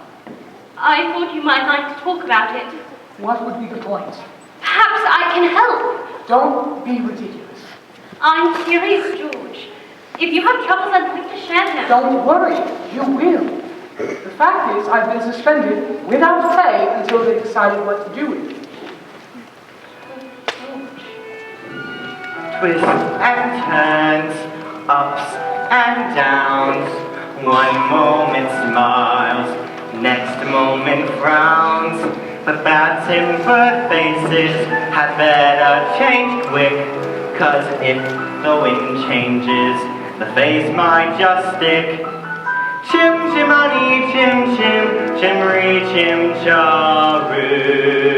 I thought you might like to talk about it. What would be the point? Perhaps I can help. Don't be ridiculous. I'm serious, George. If you have troubles, I'd like to share them. Don't worry, you will. The fact is, I've been suspended without pay until they decided what to do with me. Twists and turns, ups and downs. One moment smiles, next moment frowns. But bad tempered faces had better change quick. 'Cause if the wind changes, the face might just stick. Chim chimani chim chim, chimmery chim charoo.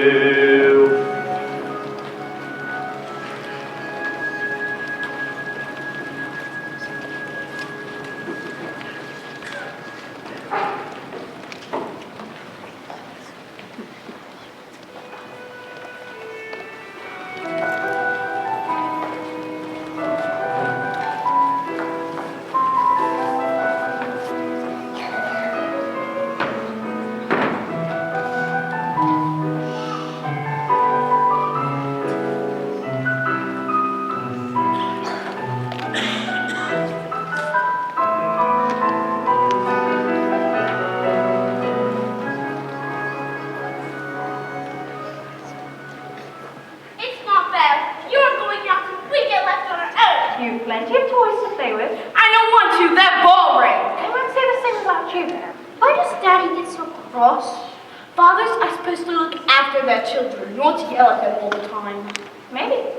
Ross, fathers are supposed to look after their children, not yell at them all the time. Maybe.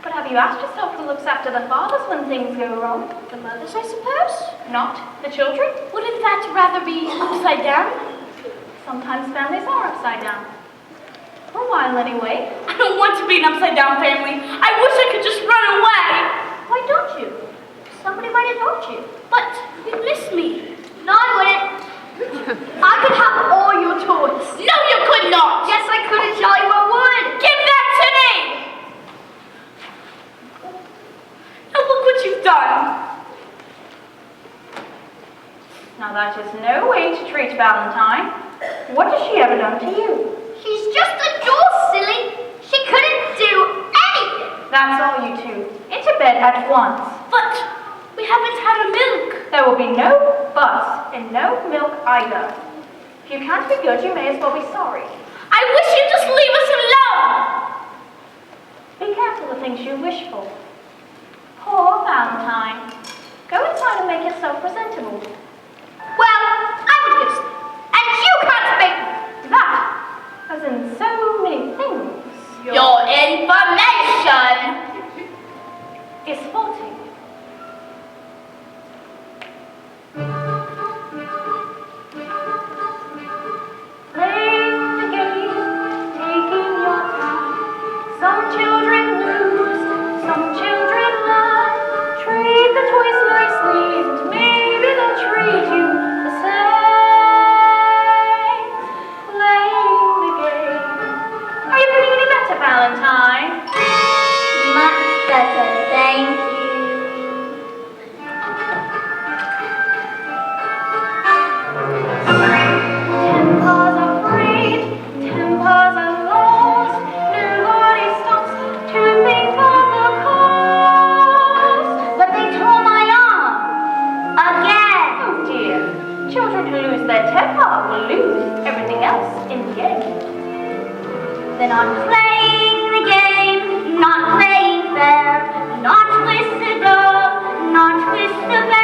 But have you asked yourself who looks after the fathers when things go wrong? The mothers, I suppose? Not the children? Wouldn't that rather be upside down? Sometimes families are upside down. For a while anyway. I don't want to be an upside down family. I wish I could just run away. Why don't you? Somebody might adopt you. But you miss me. No, I wouldn't. I could have all your toys. No, you could not. Yes, I could and jolly well would. Give that to me. Now look what you've done. Now that is no way to treat Valentine. What has she ever done to you? She's just a doll, silly. She couldn't do anything. That's all, you two. Into bed at once. But we haven't had a milk. There will be no buts and no milk either. If you can't be good, you may as well be sorry. I wish you'd just leave us alone. Be careful the things you wish for. Poor Valentine. Go inside and make yourself presentable. Well, I'm a goose, and you can't make me. That, as in so many things, Your information. is faulty. Playing the game, taking your time. Some children lose, some children learn. Treat the toys nicely, and maybe they'll treat you the same. Playing the game. Are you feeling any better, Valentine? Much better, thank you. Tempers are frayed, tempers are lost. Nobody stops to think of the cost. But they tore my arm. Again. Oh dear, children who lose their temper will lose everything else in the end. Then I'm playing the game, not playing fair. Not with the dog, not with the bear.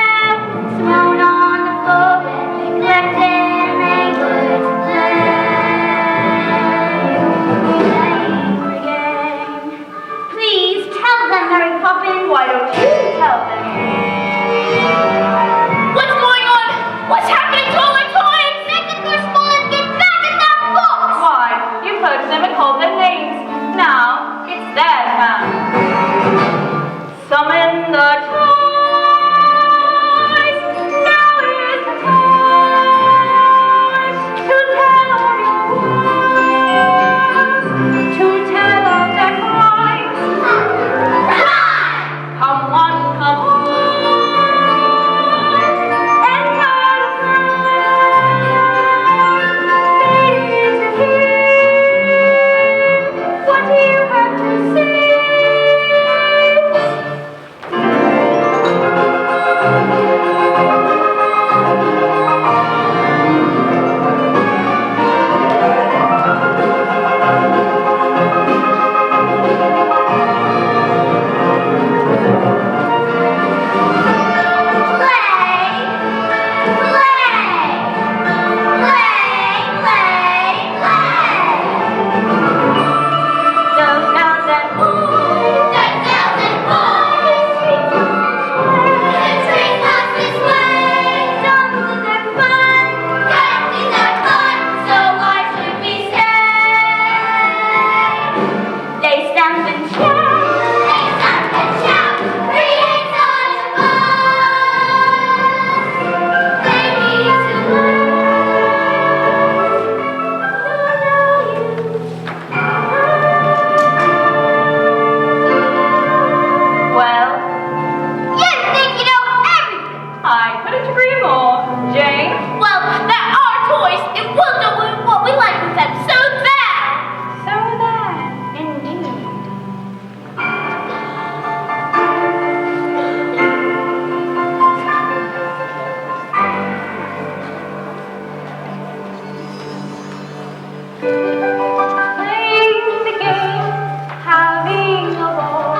Thrown on the floor and neglected neighbors play. Playing the game. Please tell them, Mary Poppins. Why don't you tell them? What's going on? What's happening to all our toys? Make the first bullet get back in that box! Why, you poked them and called their names. Now, it's their turn. Summon the toys. Now is the time to tell of your woes, to tell of their crimes. Come on, come on, and tell the friends. They need to hear what you have to say. Those girls and boys, they stamp and shout. Well, You think you know everything! I couldn't agree more. Jane? Well, they're our toys, and we'll do what we like with them. So there. So that, indeed. Playing the game, having a ball.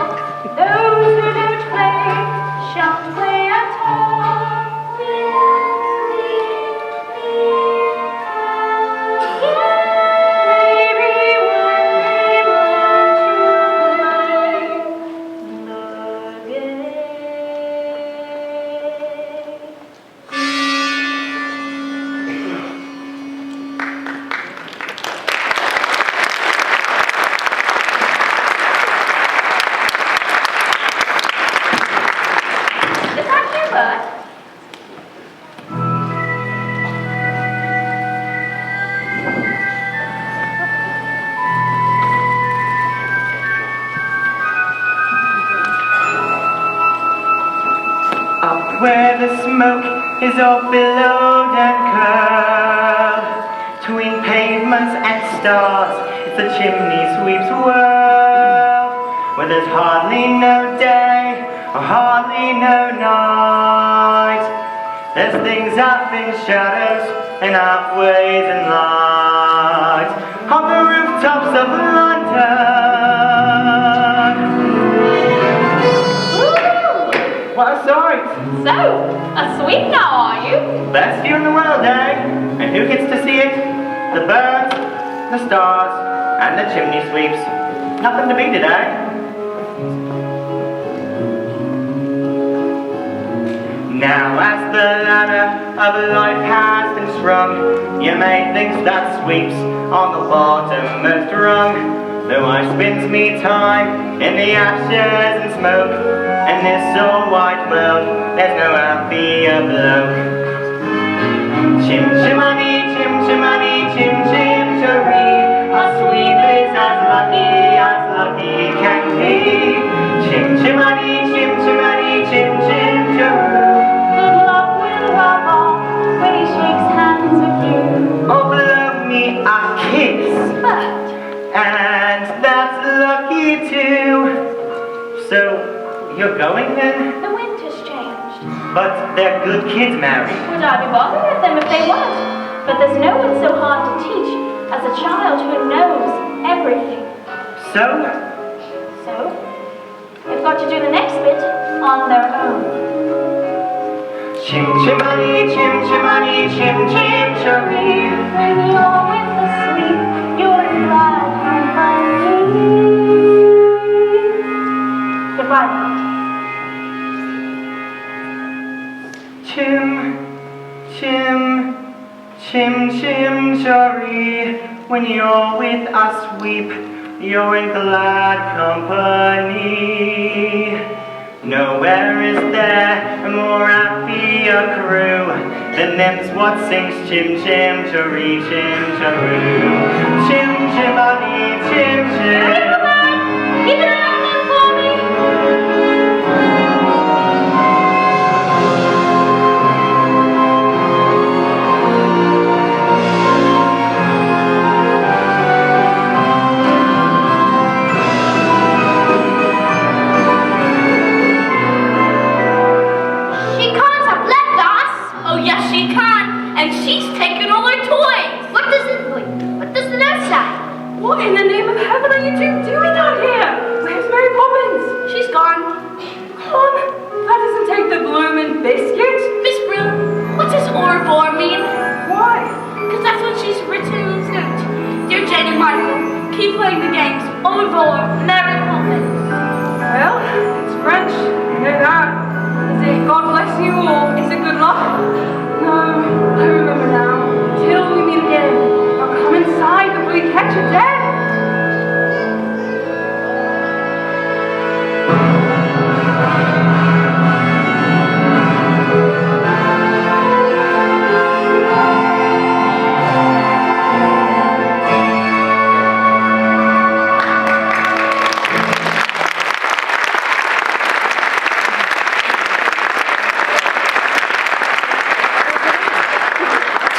Those who don't play, shan't play at all. Will we smoke is all billowed and curled. Between pavements and stars, it's a chimney sweep's world, where there's hardly no day or hardly no night. There's things up in shadows and outways in light, on the rooftops of London. What a sight! So, a sweep now, are you? Best view in the world, eh? And who gets to see it? The birds, the stars, and the chimney sweeps. Nothing to beat it, eh? Now as the ladder of life has been strung, you may think that sweeps on the bottommost rung. Though I spends me time in the ashes and smoke, in this all white world, there's no happier bloke. Chim chimani, chim chimani, chim chim cheree, a sweep is as lucky can be. Chim chimani, chim chimani, chim chim cheree. Good luck will rub off when he shakes hands with you. Oh, blow me a kiss, But and that's lucky too. So, you're going then? the wind has changed. But they're good kids, Mary. Would I be bothered with them if they weren't? But there's no one so hard to teach as a child who knows everything. So, So, they've got to do the next bit on their own. chim chimani, chim chimani, chim chim cheree. When you're with the sweep, you're in glad company. Goodbye. Chim, chim, chim chim cheree. When you're with a sweep, you're in glad company. Nowhere is there a more happier crew than them's what sings chim chim cheree, chim cheroo. Chim chimani, chim chim. Keep it on them for me. She can't have left us. Oh yes, she can, and she's taken all our toys. What does the note say? What in the name of heaven are you two doing out here? Where's Mary Poppins? She's gone. Come on, that doesn't take the bloomin' biscuit. Miss Brill, what does Orvor mean? Why? Because that's what she's written in his note. Dear Jane and Michael, keep playing the games. Orvor, Mary Poppins. Well, it's French, you know that. Is it God bless you or is it good luck? No, I remember now. Till we meet again. Now come inside before you catch your death.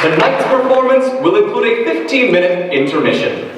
Tonight's performance will include a 15-minute intermission.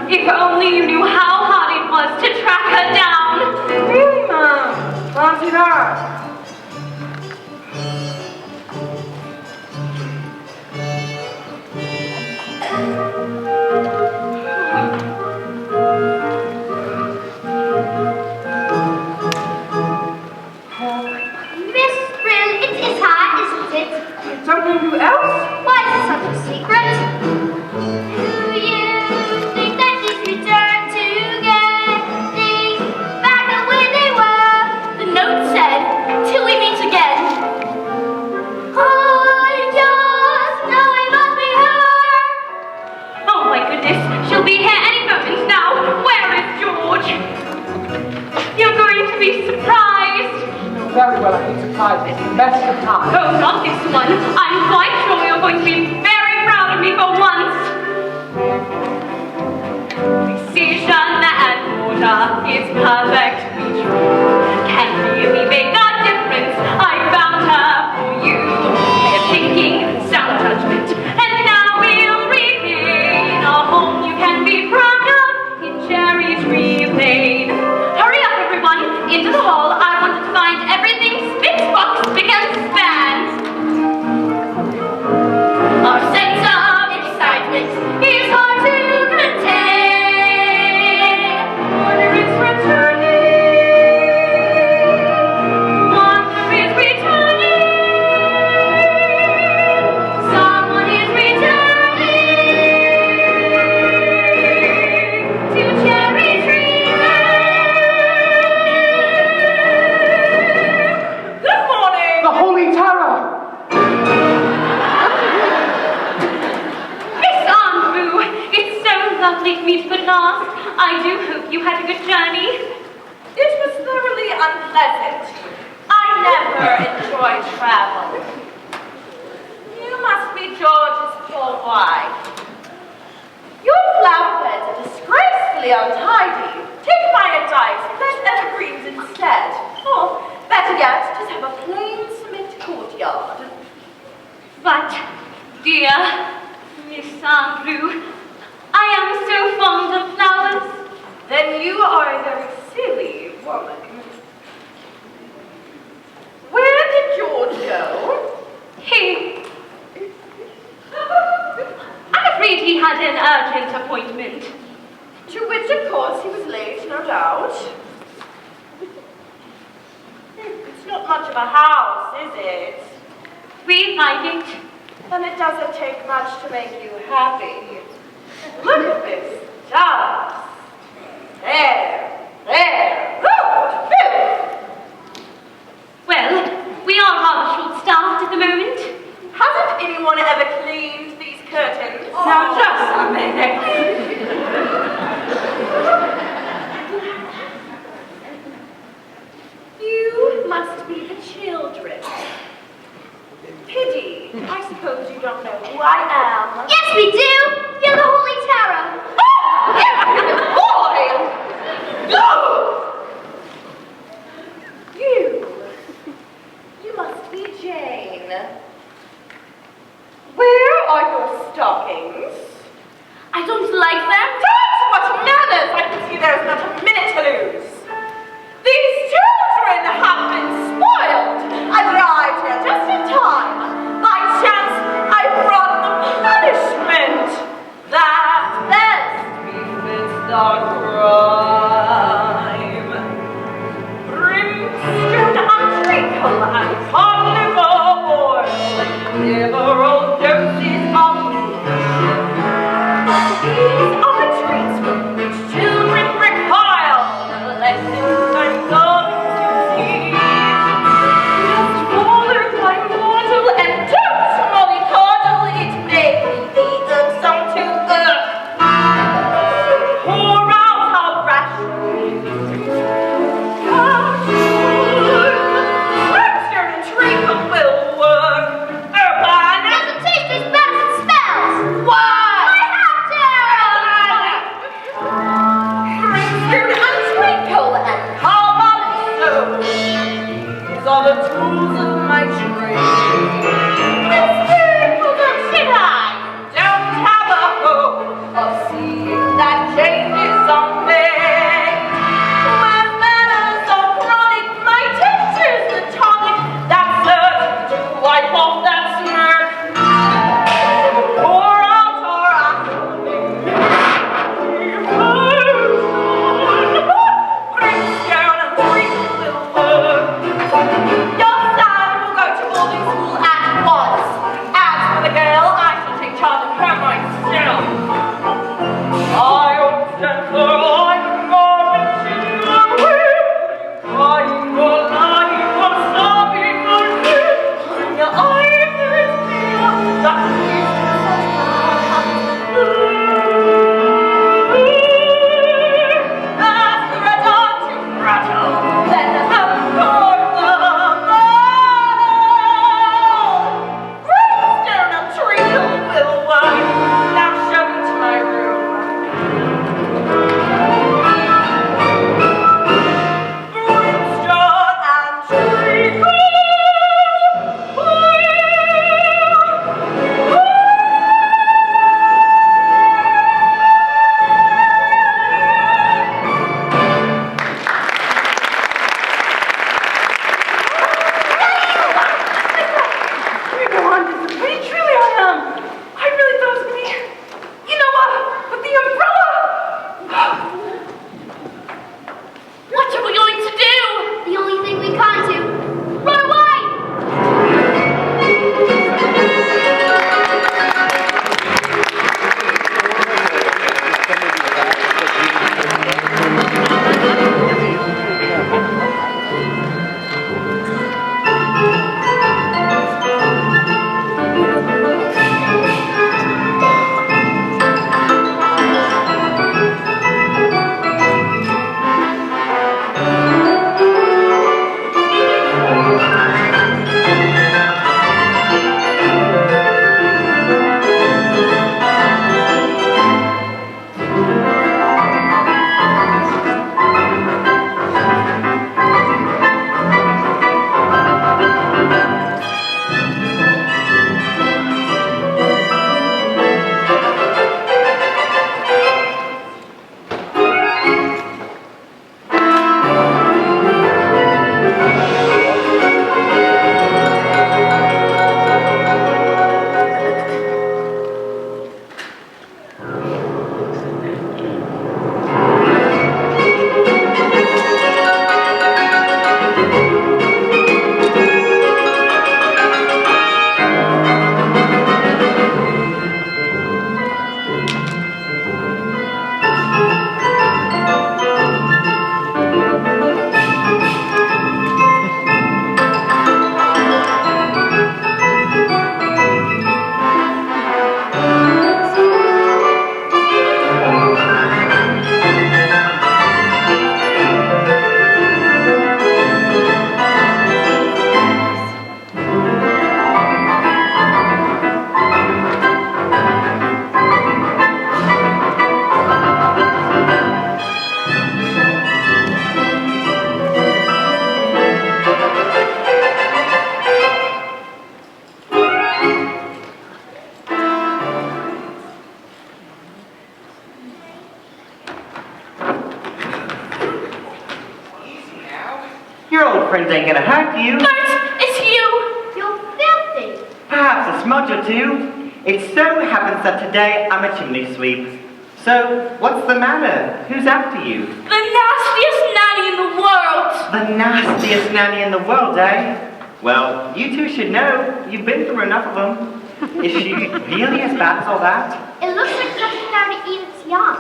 If only you knew how hard it was to track her down. Really, Mom? Fancy that. very well. I hate surprises. The best of times. Oh, not this one. I'm quite sure you're going to be very proud of me for once. Precision and order is perfectly true. Can really make a difference. I found her for you. Clear thinking, sound judgment, and now we'll regain a home you can be proud of in Cherry Tree Lane. Hurry up, everyone, into the hall. I want to find everything spick, spock, spick, and span. Our sense of excitement is hard to contain. Wonder is returning. Wonder is returning. Someone is returning to Cherry Tree Lane. Good morning. The Holy Terror! Miss Andrew, it's so lovely to meet you at last. I do hope you had a good journey. It was thoroughly unpleasant. I never enjoy travel. You must be George's poor wife. Your flower beds are disgracefully untidy. Take my advice, plant evergreens instead. Or, better yet, just have a plain cement courtyard. But, dear Miss Andrew, I am so fond of flowers. Then you are a very silly woman. Where did George go? I'm afraid he had an urgent appointment. To which, of course, he was late, no doubt. It's not much of a house, is it? We like it. Then it doesn't take much to make you happy. Look at this dust. There. Oh, Well, we are rather short-staffed at the moment. hasn't anyone ever cleaned these curtains? Now, just a minute. You must be the children. Pity. I suppose you don't know who I am. Yes, we do. You're the Holy Terror. You must be Jane. Where are your stockings? I don't like them. Tut! What manners! I can see there's not a minute to lose. These children have been spoiled. I've arrived here just in time. By chance, I brought the punishment that best befits the crime. Brimstone and treacle and cod liver oil, liberal doses of these are treats from which children recoil. The lessons I'm going to teach. Just followed by mortal and don't mollycoddle. It may be irksome to earth. Pour out our rations. Brimstone and treacle will work. Urban. Doesn't taste as bad as it smells. Why? I have to. Brimstone and treacle and carbolic these are the tools of my trade. Brimstone, don't I? Don't have a hope of seeing that changes on me. When manners are chronic, my tincture's the tonic that's certain to wipe off that smirk. Pour out our Brimstone and treacle will work. Your son will go to boarding school at ain't gonna hurt you. Bert, it's you! You're filthy. Perhaps a smudge or two. It so happens that today I'm a chimney sweep. So, what's the matter? Who's after you? The nastiest nanny in the world! The nastiest nanny in the world, eh? Well, you two should know. You've been through enough of them. Is she really as bad as all that? It looks like something out of Edith's yarn,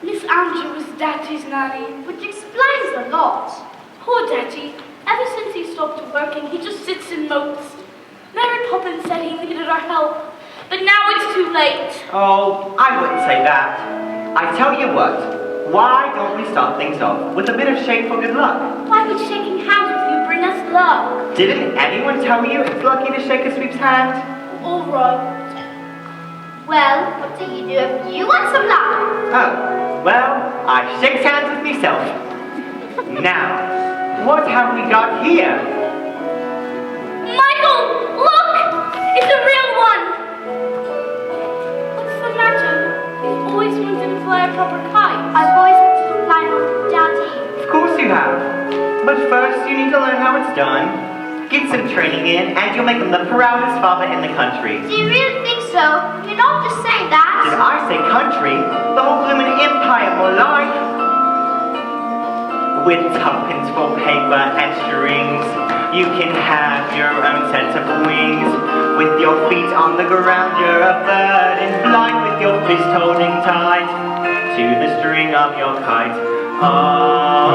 Miss Andrew was Daddy's nanny. which explains a lot. Poor Daddy. Ever since he stopped working, he just sits and mopes. Mary Poppins said he needed our help, but now it's too late. Oh, I wouldn't say that. I tell you what, why don't we start things off with a bit of shake for good luck? Why would shaking hands with you bring us luck? Didn't anyone tell you it's lucky to shake a sweep's hand? All right. Well, what do you do if you want some luck? Oh, well, I shakes hands with myself. Now, what have we got here? Michael, look! It's a real one! What's the matter? You've always wanted to fly a proper kite. I've always wanted to fly with Daddy. Of course you have. But first, you need to learn how it's done. Get some training in, and you'll make him the proudest father in the country. Do you really think so? You're not just saying Did that. I say country? The whole blooming empire more like. With tuppence for paper and strings, you can have your own set of wings. With your feet on the ground, you're a bird in flight, with your fist holding tight to the string of your kite.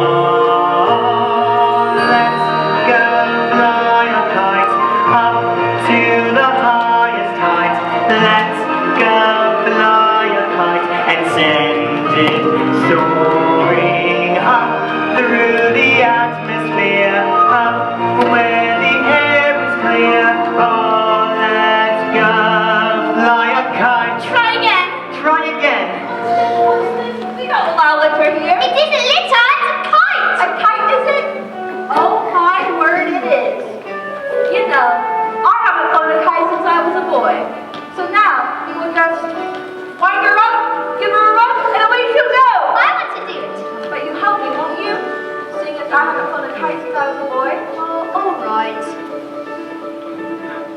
Oh, let's go fly a kite up to the highest height. Let's go fly a kite and send it soaring up through the atmosphere, up where the air is clear. Oh, let's go fly a kite. Try again. Try again. We don't allow liquor here. It isn't litter, it's a kite. A kite, is it? Oh my word, it is. You know, I haven't flown a kite since I was a boy. So now, you will just wind her up, give her a run, and away she'll go. I want to do it. But you help me, won't you? Seeing as I haven't flown a kite since I was a boy. Oh, all right.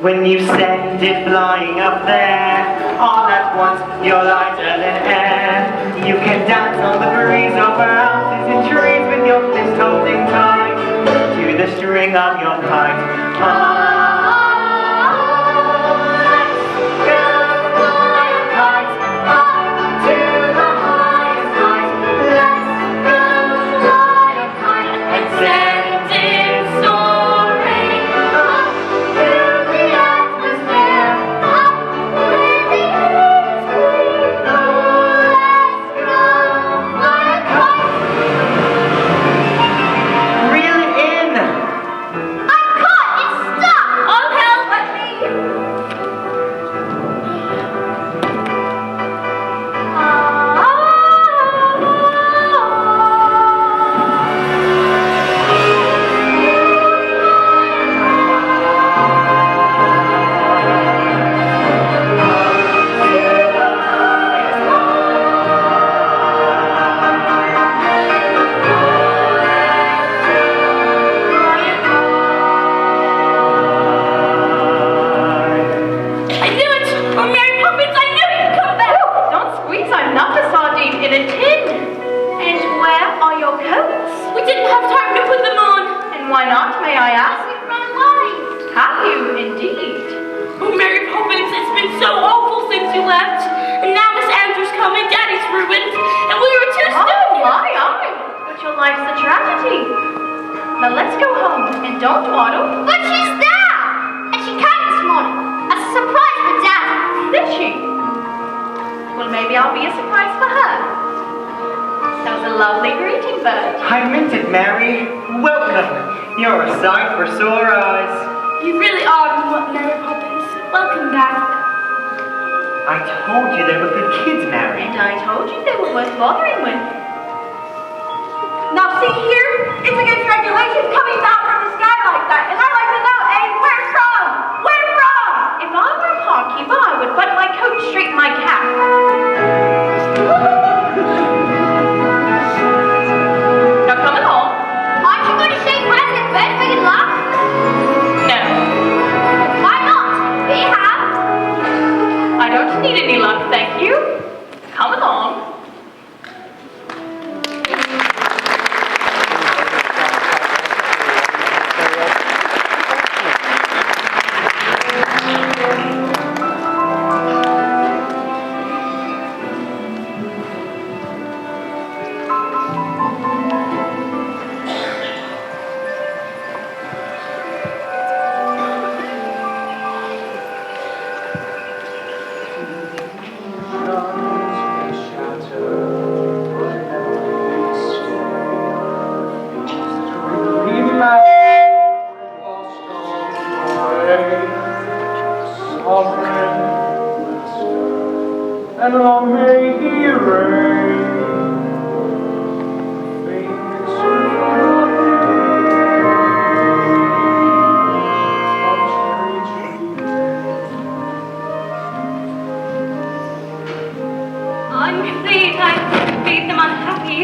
When you send it flying up there, all at once you're lighter than air. You can dance on the breeze over houses and trees with your fist holding tight to the string of your kite. Oh, let's go fly a kite up to the highest height. Let's go fly a kite and send it soaring up through the atmosphere, up where the air is clear. Oh, let's go fly a kite. Reel it in. I'm caught, it's stuck. I'll help. Let me. I knew it! Oh, Mary Poppins, I knew you'd come back! Don't squeeze, I'm not a sardine in a tin. And where are your coats? We didn't have time to put them on! And why not, may I ask? We've run wide. Have you indeed? Oh, Mary Poppins, it's been so awful since you left. And now Miss Andrews come and Daddy's ruined. And we were too Oh, stupid! but your life's a tragedy. Now let's go home and don't dawdle. But she's there. And she came this morning. As a surprise for Daddy. Did she? Well, maybe I'll be a surprise for her. That was a lovely greeting, Bert. I meant it, Mary. Welcome. You're a sight for sore eyes. You really are, Mary Poppins. Welcome back. I told you they were good kids, Mary. And I told you they were worth bothering with. Now see here, it's against regulations coming down from the sky like that. And I'd like to know, where from? Where from? If I were a parkeeper, I would butt my coat straight in my cap. Now come along. Aren't you going to shake hands with Vern and long may he reign. Famous for I'm afraid I made them unhappy.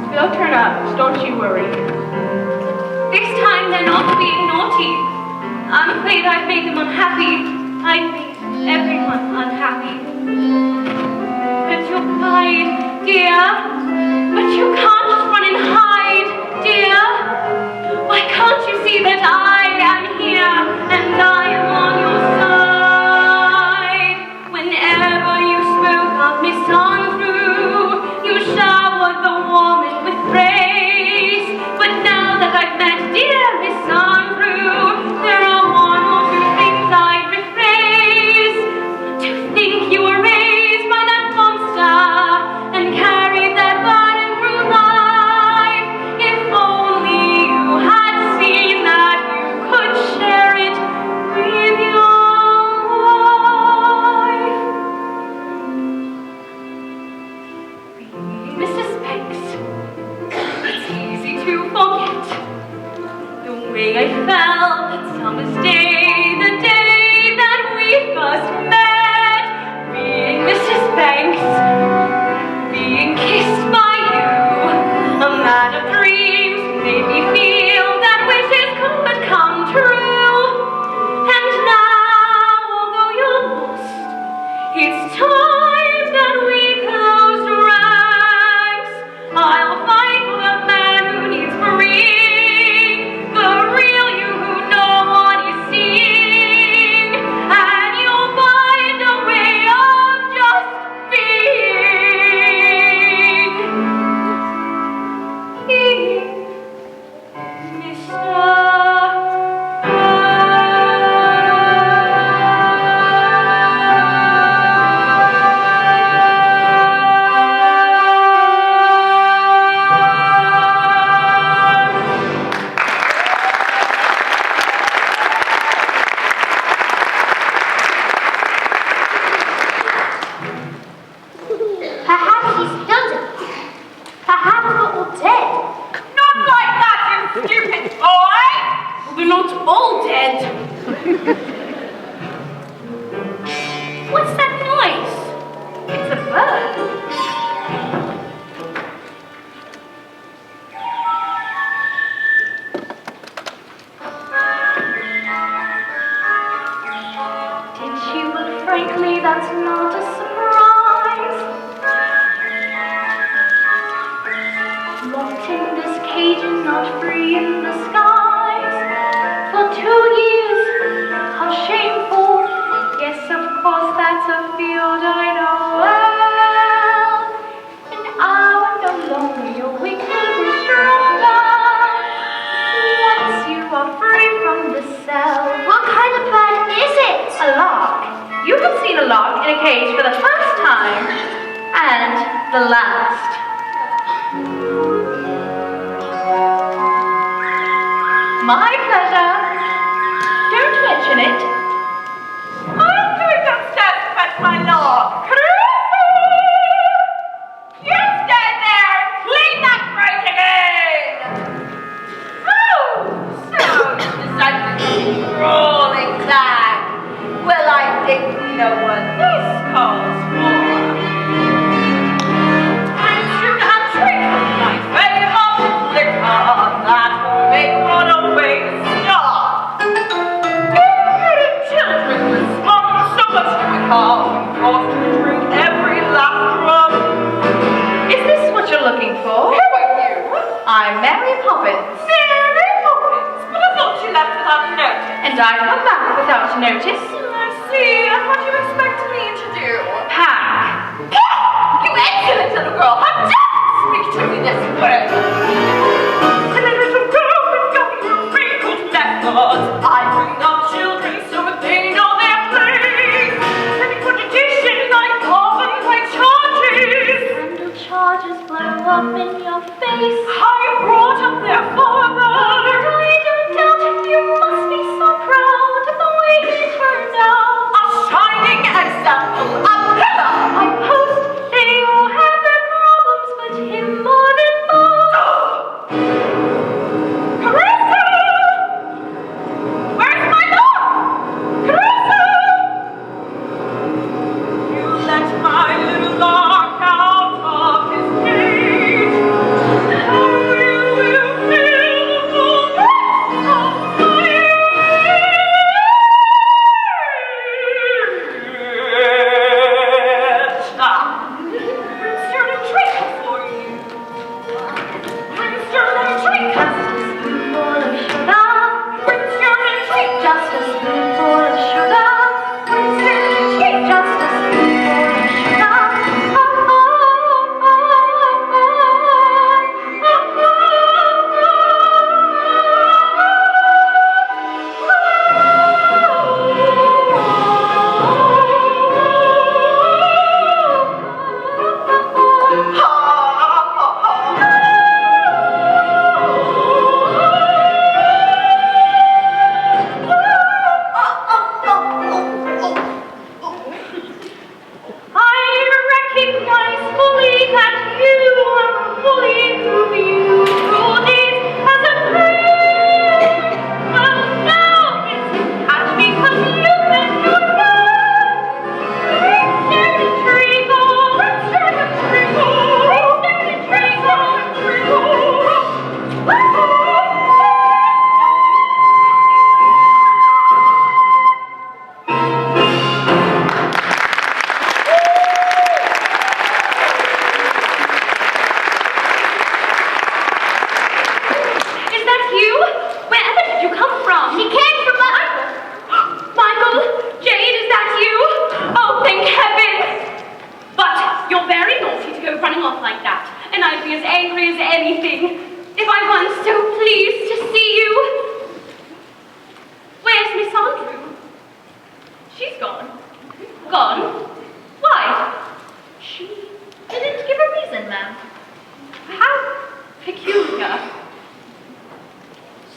They'll turn up, don't you worry. This time they're not being naughty. I'm afraid I've made them unhappy. I've made everyone unhappy. But you'll hide, dear. But you can't just run and hide, dear. Why can't you see that I am here and I am on your side? Whenever you spoke of Miss Andrew, you showered the woman with praise. But now that I've met dear Miss Andrew, there are one or two things I'd rephrase. To think you were raised by that monster and carried that burden through life. If only you had seen that you could share it with your wife. Mrs. Banks, it's easy to forget the way I felt that summer's day, the day that we first met. Being Mrs. Banks, being kissed by you, a man of dreams who made me feel that wishes could come true. And now, although you're lost, it's time that we close ranks. I'll fight for the man who needs freeing, the real you who no one is seeing, and you'll find a way of just being Perhaps he's still dead. Perhaps we're all dead. Not like that, you stupid boy! We're not all dead. What's that noise? It's a bird. Did you? But frankly, that's not a surprise. Locked in this cage and not free in the skies for 2 years, how shameful. Yes, of course, that's a field I know well. An hour no longer, your wings will be stronger. Once you are free from the cell. What kind of bird is it? A lark. You have seen a lark in a cage for the first time and the last. My pleasure. Don't mention it. I'm going upstairs to fetch my lark. You stay there and clean that grate again! Oh, so you decided to keep crawling back. Well, I think we know what this calls for. And shoot and drink my favorite liquor that will make one always stop. Little children respond so much to the call and forced to drink every last drop. Is this what you're looking for? Who are you? I'm Mary Poppins. Mary Poppins, but I thought you left without notice. And I've come back without notice. I see, and what do you expect me to do? Pack. You excellent little girl, how dare you speak to me this way? Silly little girl with your wrinkled methods. I bring up children so they know their place. Let me put addition like carbon by charges. Handle charges blow up in your face. I brought up their father. I don't doubt you must be so proud of the way he turned out. A shining and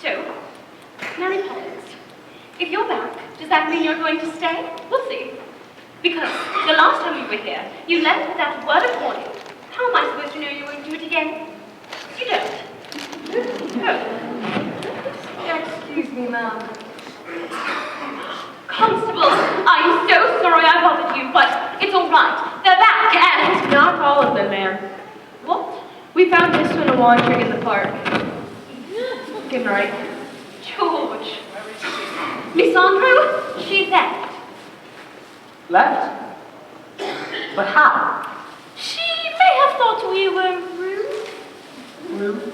So, Mary Poppins, if you're back, does that mean you're going to stay? We'll see. Because the last time you were here, you left without a word of warning. How am I supposed to know you won't do it again? You don't. Oh. Excuse me, ma'am. Constable, I'm so sorry I bothered you, but it's all right. They're back and... Not all of them, ma'am. What? We found this one wandering in the park. Looking right. George. Miss Andrew, she's left. Left? But how? She may have thought we were rude. Rude?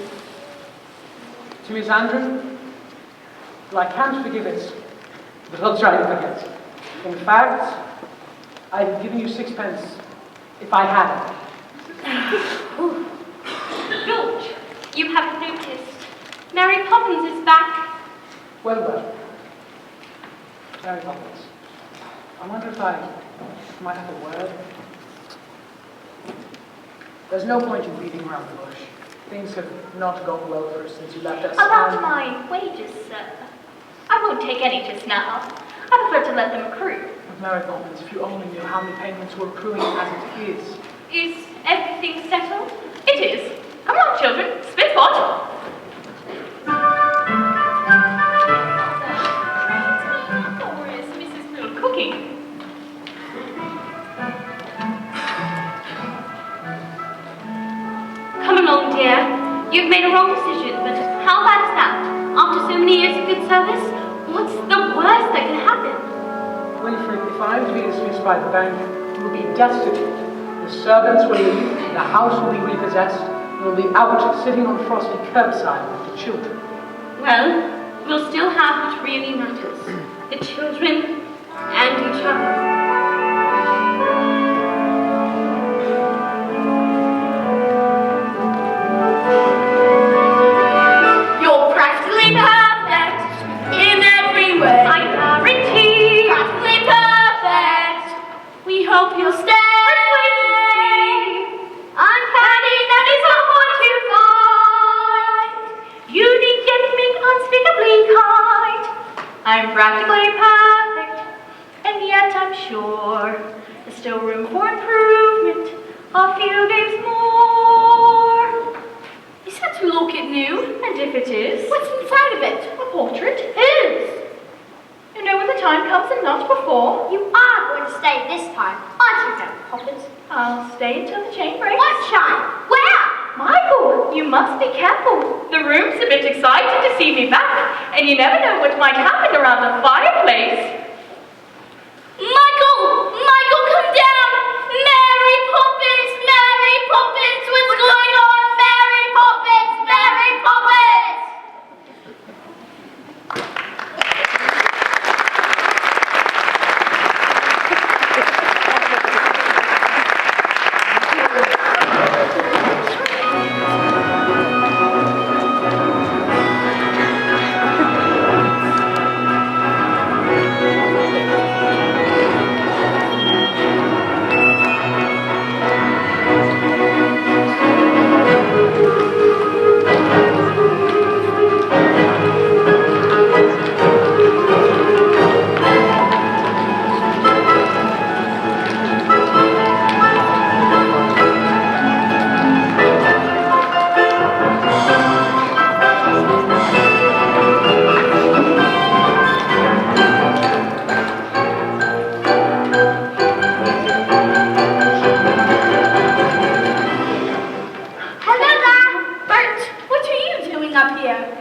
To Miss Andrew? Well, I can't forgive it, but I'll try to forget. In fact, I'd have given you sixpence if I had it. George, you haven't noticed. Mary Poppins is back. Well. Mary Poppins. I wonder if I might have a word. There's no point in beating around the bush. Things have not gone well for us since you left us. About my wages, sir. I won't take any just now. I prefer to let them accrue. But Mary Poppins, if you only knew how many payments were accruing as it is. Is everything settled? It is. Come on, children. Spit spot. Or is Mrs. Mill cooking? Come along, dear. You've made a wrong decision, but how bad is that? After so many years of good service, what's the worst that can happen? Winifred, if I am to be dismissed by the bank, you will be destitute. The servants will leave, the house will be repossessed, and you'll be out sitting on frosty curbside with the children. Well, we'll still have what really matters. The children and each other. You're practically perfect in every way. I guarantee. Practically perfect. We hope you'll stay. Uncanny, that is not what you find. You need get me unspeakably kind. I'm practically perfect, and yet I'm sure there's still room for improvement. A few days more. Is that locket new? And if it is, What's inside of it? a portrait is. You know when the time comes and not before. You are going to stay this time, aren't you, Mary Poppins? I'll stay until the chain breaks. What shine? Where? Michael, you must be careful. The room's a bit excited to see me back, and you never know what might happen around the fireplace. Michael! Michael, come down! Mary Poppins! Mary Poppins! What's going on? Mary Poppins! Mary Poppins!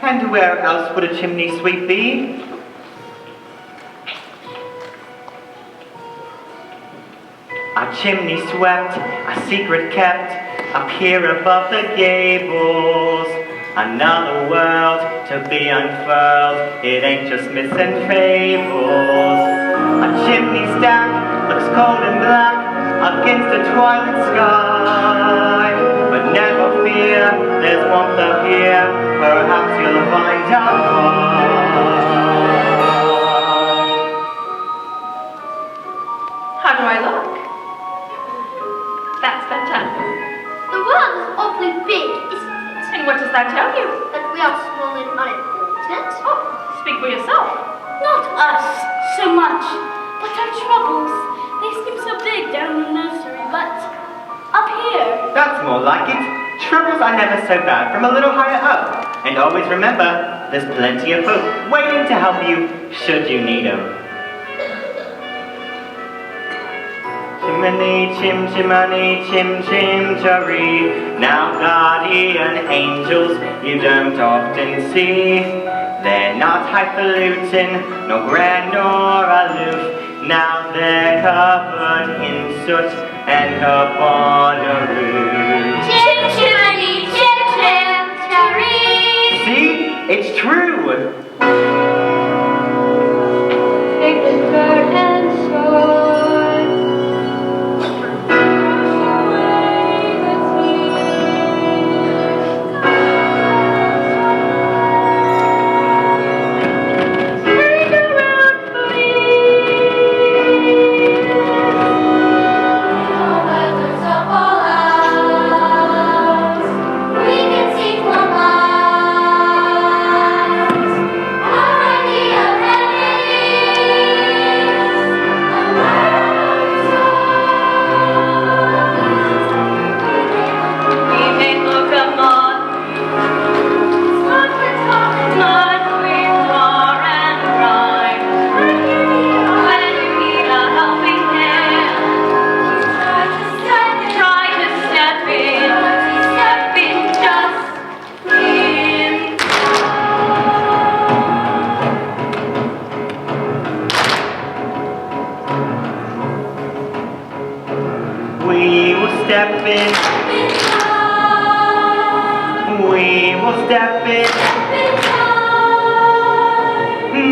And where else would a chimney sweep be? A chimney swept, a secret kept, up here above the gables. Another world to be unfurled, it ain't just myths and fables. A chimney stack looks cold and black against the twilight sky. But never fear, there's warmth up here, perhaps you'll find out why. How do I look? That's better. The world is awfully big, isn't it? And what does that tell you? That we are small and unimportant. important. Oh, speak for yourself. Not us so much, but our troubles. They seem so big down in the nursery, but up here. That's more like it. Troubles are never so bad from a little higher up. And always remember, there's plenty of hope waiting to help you should you need them. Chimney, chim, chimney, chim, chim, cherry. Now guardian angels you don't often see. They're not highfalutin, nor grand nor aloof. Now they're covered in soot and up on a roof. Chim chimney, chim chim, cherry. See? It's true. Take the bird and sword.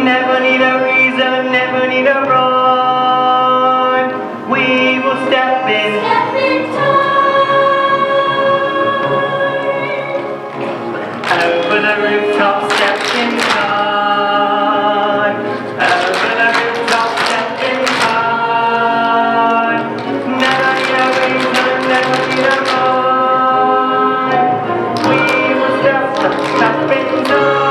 Never need a reason, never need a rhyme. We will step in. Over the rooftop, step in time. Over the rooftop, step in time. Never need a reason, never need a rhyme. We will step in time.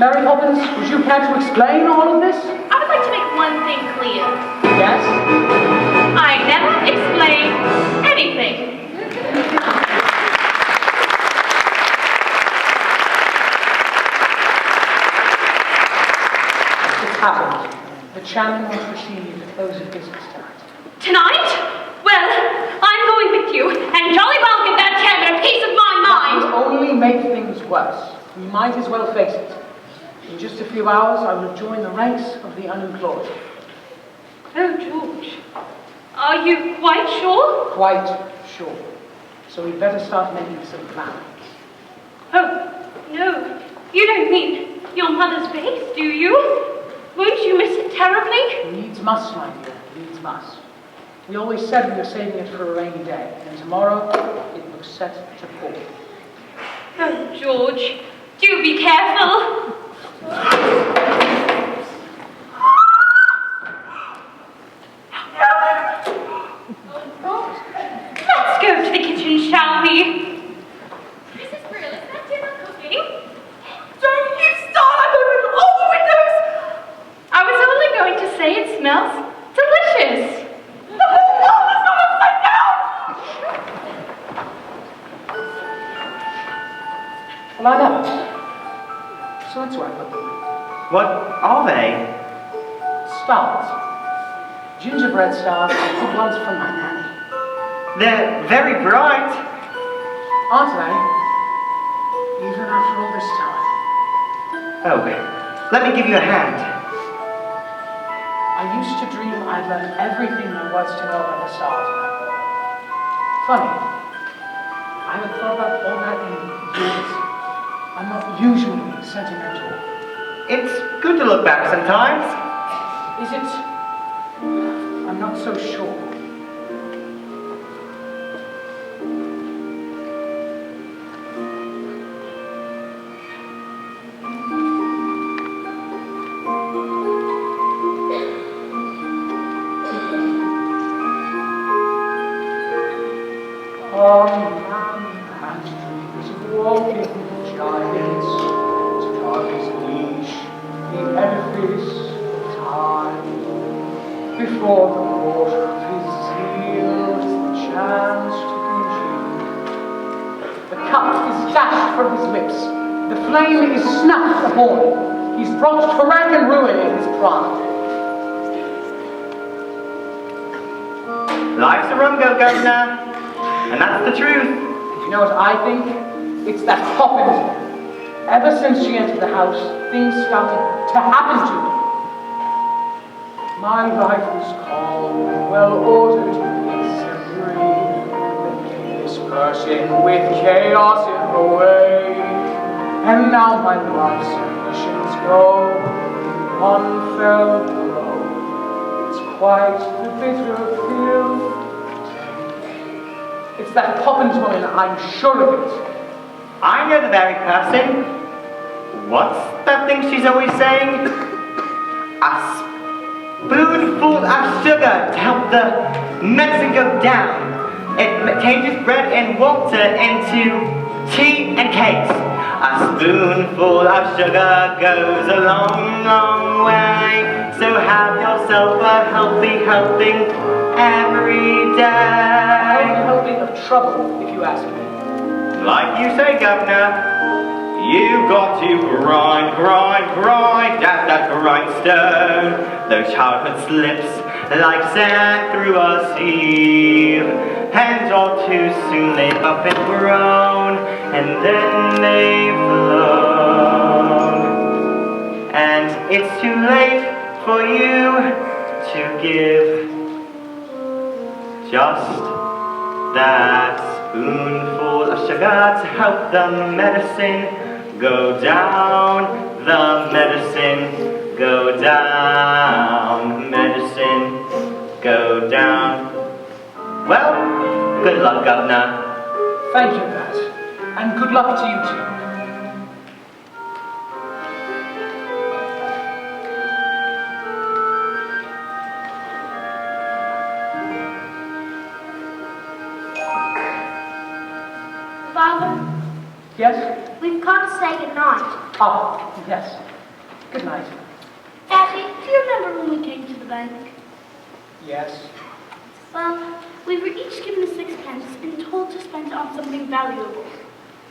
Mary Poppins, would you care to explain all of this? I would like to make one thing clear. Yes? I never explain anything. It's happened. The chairman wants to see you to close of business tonight. Tonight? Well, I'm going with you, and jolly well give that chairman a piece of my mind. That will only make things worse. We might as well face it. In just a few hours, I will join the ranks of the unemployed. Oh, George. Are you quite sure? Quite sure. So we'd better start making some plans. Oh, no. You don't mean your mother's base, do you? Won't you miss it terribly? Needs must, my dear. Needs must. We always said we were saving it for a rainy day, and tomorrow it looks set to fall. Oh, George. Do be careful. Let's go to the kitchen, shall we? Mrs. Brill, is that dinner cooking? Don't you start! I've opened all the windows! I was only going to say it smells delicious. The whole world is not upside down! Well, I know. So let's wrap up. What are they? Stars. Gingerbread stars are good ones from my nanny. They're very bright. Aren't they? Even after all this time. Oh, let me give you a hand. I used to dream I'd learned everything there was to know about the stars. Funny. I haven't thought about all that in years. I'm not usually sentimental. It's good to look back sometimes. Is it? I'm not so sure. And dreams of walking giants, stars leash the edifice of time. Before the water of his zeal is the chance to congeal. The cup is dashed from his lips, the flame is snuffed upon him. He's brought to wreck and ruin in his pride. Life's a rum-go, Governor. And that's the truth. You know what I think? It's that Poppins. Ever since she entered the house, things started to happen to me. My life was calm, well-ordered, peace and free. Then came this person with chaos in her way. And now my life's ambitions go in one fell blow. It's quite the bitter pill. It's that Poppins woman, I'm sure of it. I know the very person. What's that thing she's always saying? A spoonful of sugar to help the medicine go down. It changes bread and water into tea and cakes. A spoonful of sugar goes a long, long way. So have yourself a healthy helping every day. A helping of trouble, if you ask me. Like you say, Governor, you've got to grind, grind, grind at that grindstone. Those childhood slips like sand through a sieve. And all too soon they've up and grown, and then they've flown. And it's too late for you to give just that spoonful of sugar to help the medicine go down. The medicine go down. Medicine go down. Well, good luck, Governor. Thank you, Pat. And good luck to you too. Father, Yes? We've got to say goodnight. Oh, yes. Good night. Daddy, do you remember when we came to the bank? Yes. Well, we were each given a sixpence and told to spend it on something valuable.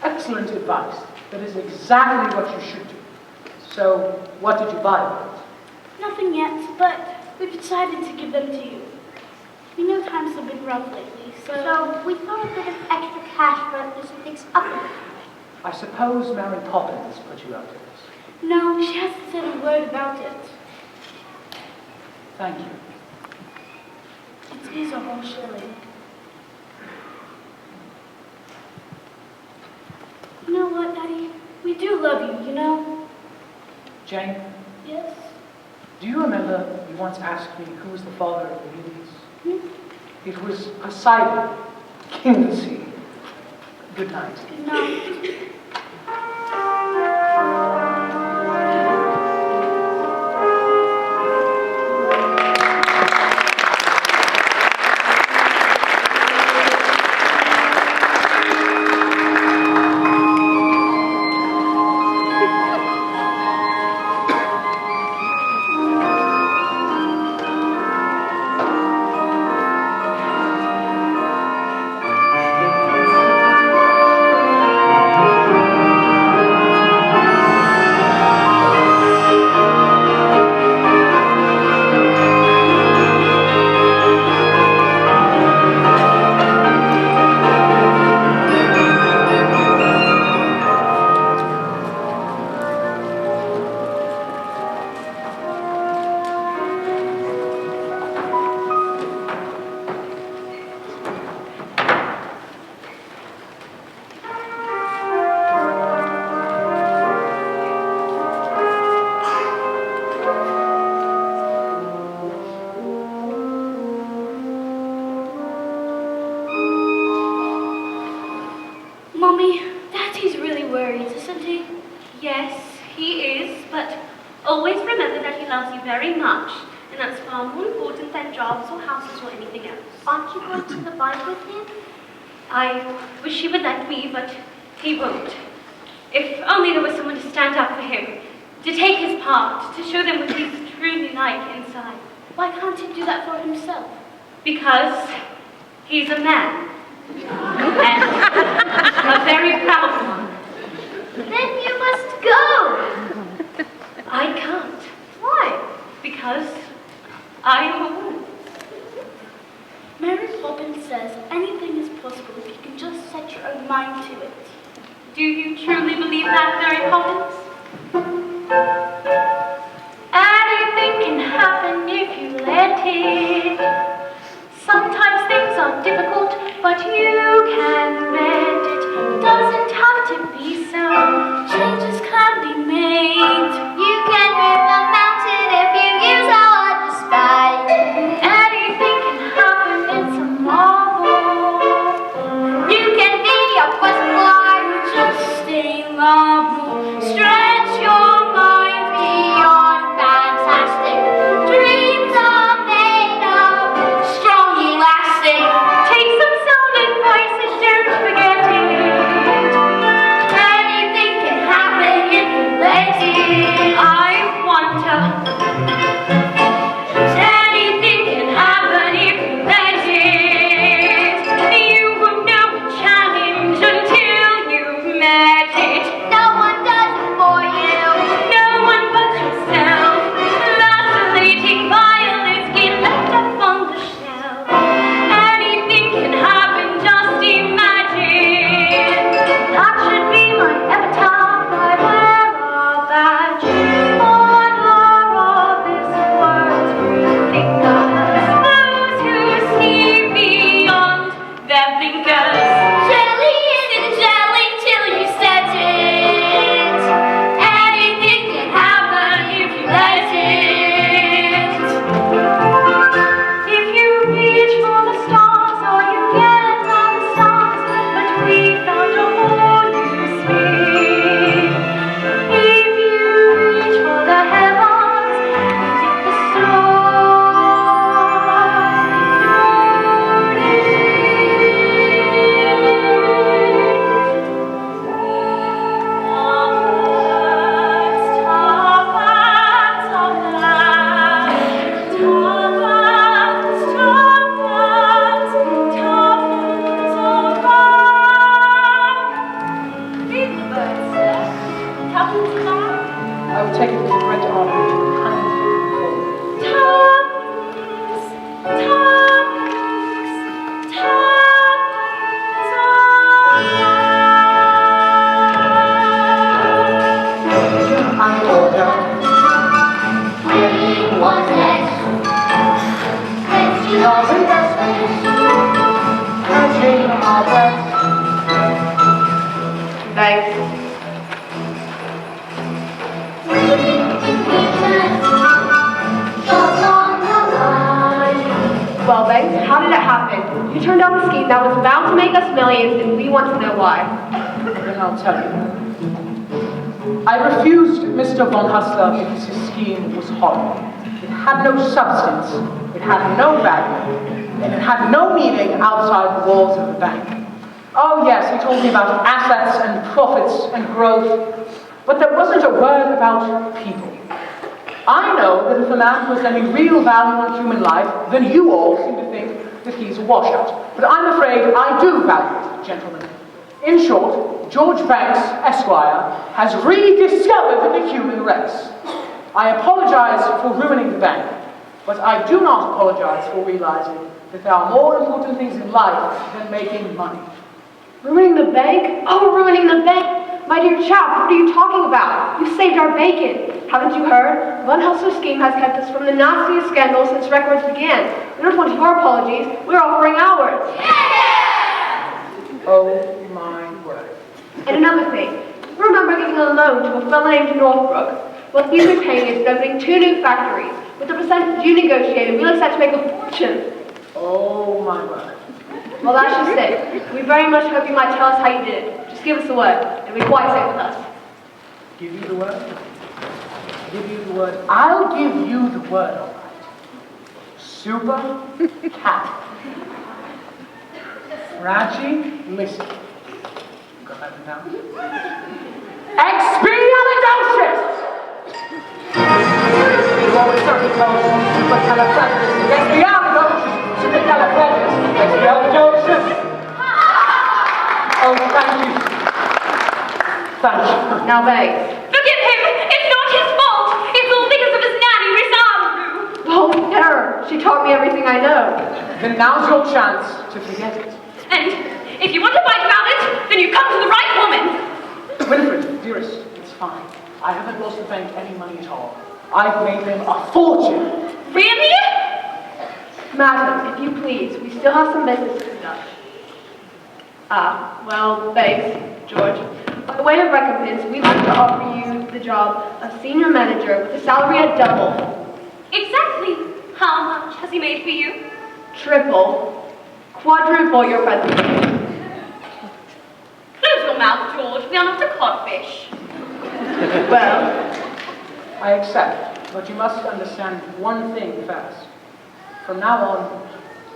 Excellent advice. That is exactly what you should do. So, what did you buy with it? Nothing yet, but we've decided to give them to you. We know times have been rough lately, so we thought a bit of extra cash for us to fix up. I suppose Mary Poppins put you up to this. no, she hasn't said a word about it. Thank you. It is a whole shilling. You know what, Daddy? We do love you, you know? Jane, Yes? do you remember you once asked me who was the father of the lilies? It was Poseidon, king of the sea. Good night. Good night. Mommy, Daddy's really worried, isn't he? Yes, he is, but always remember that he loves you very much, and that's far more important than jobs or houses or anything else. Aren't you going to the bank with him? I wish he would let me, but he won't. If only there was someone to stand up for him, to take his part, to show them what he's truly like inside. Why can't he do that for himself? Because he's a man. And a very proud one. Then you must go. I can't. Why? Because I am a woman. Mary Poppins says anything is possible if you can just set your own mind to it. Do you truly believe that, Mary Poppins? Anything can happen if you let it. Sometimes things are difficult, but you can let it. Doesn't have to be so. Changes can be made. You can move a mountain if you use all of your spine. Anything can happen, it's a marvel. You can be a butterfly. Just stay marvel. Stretch your mind beyond fantastic. Dreams are made of strong elastic. Take some sound advice and don't forget it. Anything can happen if you let it. I wonder. Anything can happen if you let it. You won't know a challenge until you've met it. No one does it for you. No one but yourself. Vacillating violets get left up on the shelf. Anything can happen, just imagine. That should be my epitaph. I wear a badge on all this world's great thinkers. Those who see beyond their blinkers. Jelly isn't jelly till you set it. Anything can happen if you let it. If you reach for the stars or you get on the stars, but we found a whole new speed. If you reach for the heavens, music the I would take it with great honor and hand it forward. And order. Winning was next. Let's do Our investments. Hedging our bets. Thanks. Well, Banks, how did it happen? You turned down a scheme that was bound to make us millions, and we want to know why. Then I'll tell you. I refused Mr. Von Hustler because his scheme was horrible. It had no substance, it had no value, and it had no meaning outside the walls of the bank. Oh yes, he told me about assets and profits and growth, but there wasn't a word about people. I know that if a man has any real value in human life, then you all seem to think that he's a washout. But I'm afraid I do value it, gentlemen. In short, George Banks, Esquire, has rediscovered the human race. I apologize for ruining the bank, but I do not apologize for realizing that there are more important things in life than making money. Ruining the bank? Oh, ruining the bank! My dear chap, what are you talking about? You saved our bacon. Haven't you heard? Von Hustler's scheme has kept us from the nastiest scandal since records began. We don't want your apologies. We're offering ours. Oh my word. And another thing. Remember giving a loan to a fellow named Northbrook? What he's repaying is opening 2 new factories. With the percentage you negotiated, we'll set to make a fortune. Oh my word. Well, that's just it. We very much hope you might tell us how you did it. Just give us the word. It'll be quite safe with us. Give you the word? Give you the word. I'll give you the word, all right. Super cat. Raji, listen. Got that down? Expelliarmus! You always certainly call supercalifragilistic. Expelliarmus! Supercalifragilistic. Expelliarmus! Oh, thank you. Thank you. Now, Bay. Forgive him! It's not his fault! It's all because of his nanny, Miss Andrew! Oh, terror. She taught me everything I know. then now's your chance to forget it. And if you want to fight about it, then you come to the right woman. Winifred, dearest, it's fine. I haven't lost the bank any money at all. I've made them a fortune. Really? Madam, if you please, we still have some business to conduct. Well, thanks, George. By way of recompense, we'd like to offer you the job of senior manager with a salary at double. Exactly. How much has he made for you? Triple. Quadruple your present. Close your mouth, George. We are not a codfish. Well, I accept, but you must understand one thing first. From now on,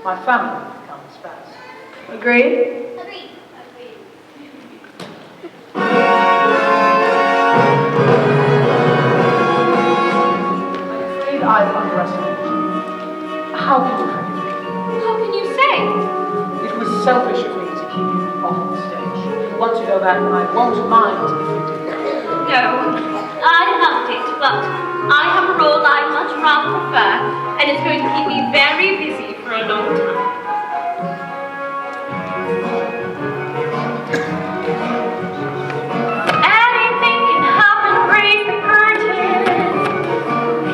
my family comes first. Agreed? Agreed. I'm afraid I've underestimated you. How can you forgive me? How can you say? It was selfish of me to keep you off the stage. If you want to go back, I won't mind if you do. No, I loved it, but I have a role I much rather prefer, and it's going to keep me very busy for a long time. Anything can happen, raise the curtain.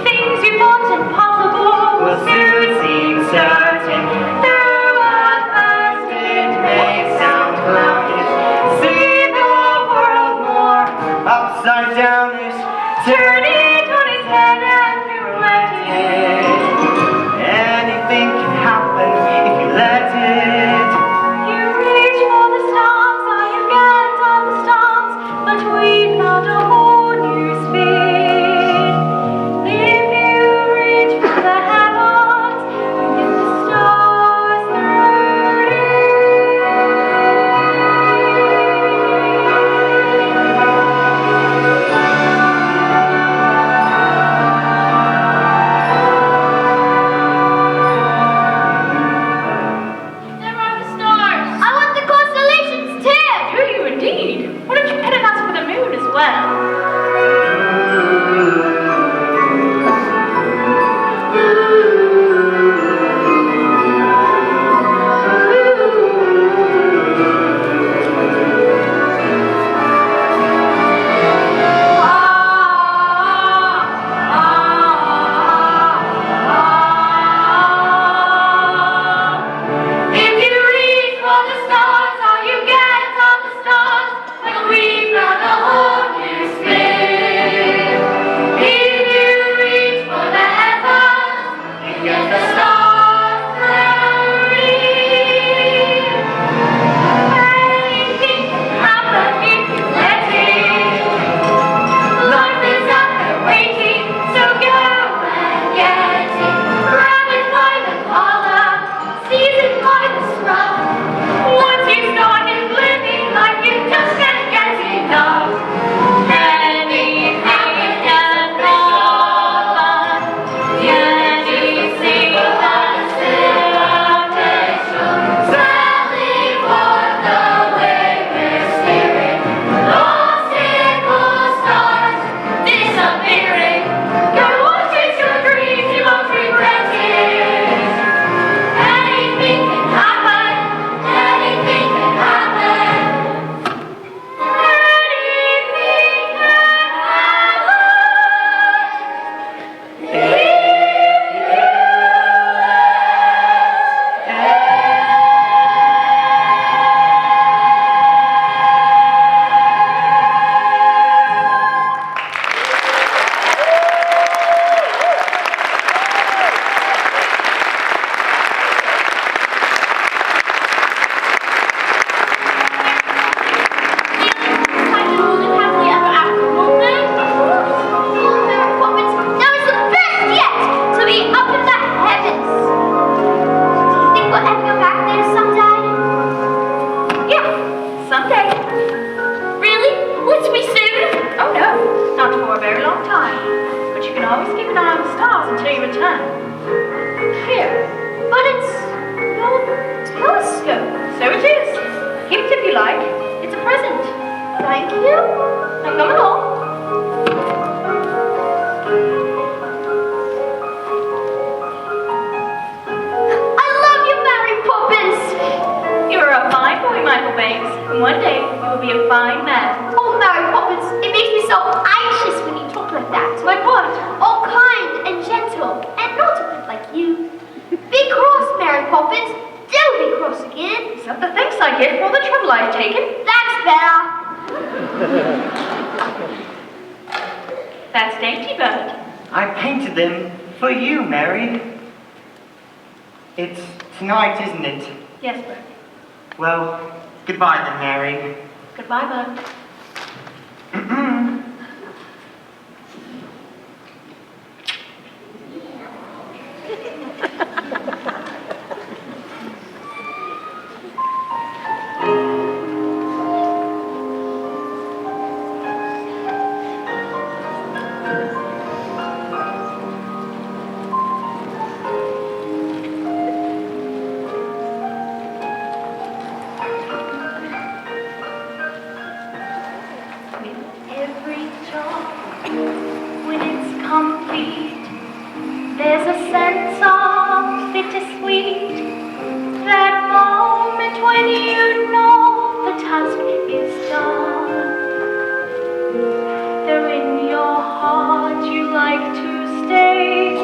Things you thought impossible Will soon seem certain. Though at first it may sound cloudy, see the world more upside downish. Turn it on its head and pirouette it. Anything can happen if you let it. You reach for the stars, or you get on the stars, but we found a whole new speed. If you reach for the heavens, you get the stars through you. There are the stars. I want the constellations too. Do you indeed? Why don't you pet and ask for the moon as well? If you reach for the stars, all you get are the stars. Like we found a whole new spin. If you reach for the heavens, you get the stars through you. Anything can happen if you let it. Life is out there waiting, so go and get it. Grab it by the collar, seize it by the scruff. Once you started living life, you just can't get enough. Anything can happen. Anything that's invitation. Sailing for the way we're steering. Lost equal stars disappearing. Go on, chase your dreams, you won't regret it. Anything can happen. Anything can happen. Anything can happen. If you That was the best yet to be up in the heavens. Do you think we'll ever go back there someday? Yeah, someday. Really? Will it be soon? Oh no, not for a very long time. But you can always keep an eye on the stars until you return. Here, But it's your telescope. So it is. Keep it if you like. It's a present. thank you. Now come along. I love you, And one day, you will be a fine man. Oh, Mary Poppins, it makes me so anxious when you talk like that. Like what? All kind and gentle, and not a bit like you. Be cross, Mary Poppins. Don't be cross again. Is that the thanks I get for all the trouble I've taken? That's better. That's dainty, Bird. I painted them for you, Mary. It's tonight, isn't it? Yes, Bird. Well, goodbye then, Mary. Goodbye, Bird. Every job, when it's complete, there's a sense of bittersweet. That moment when you know the task is done. Though in your heart you like to stay,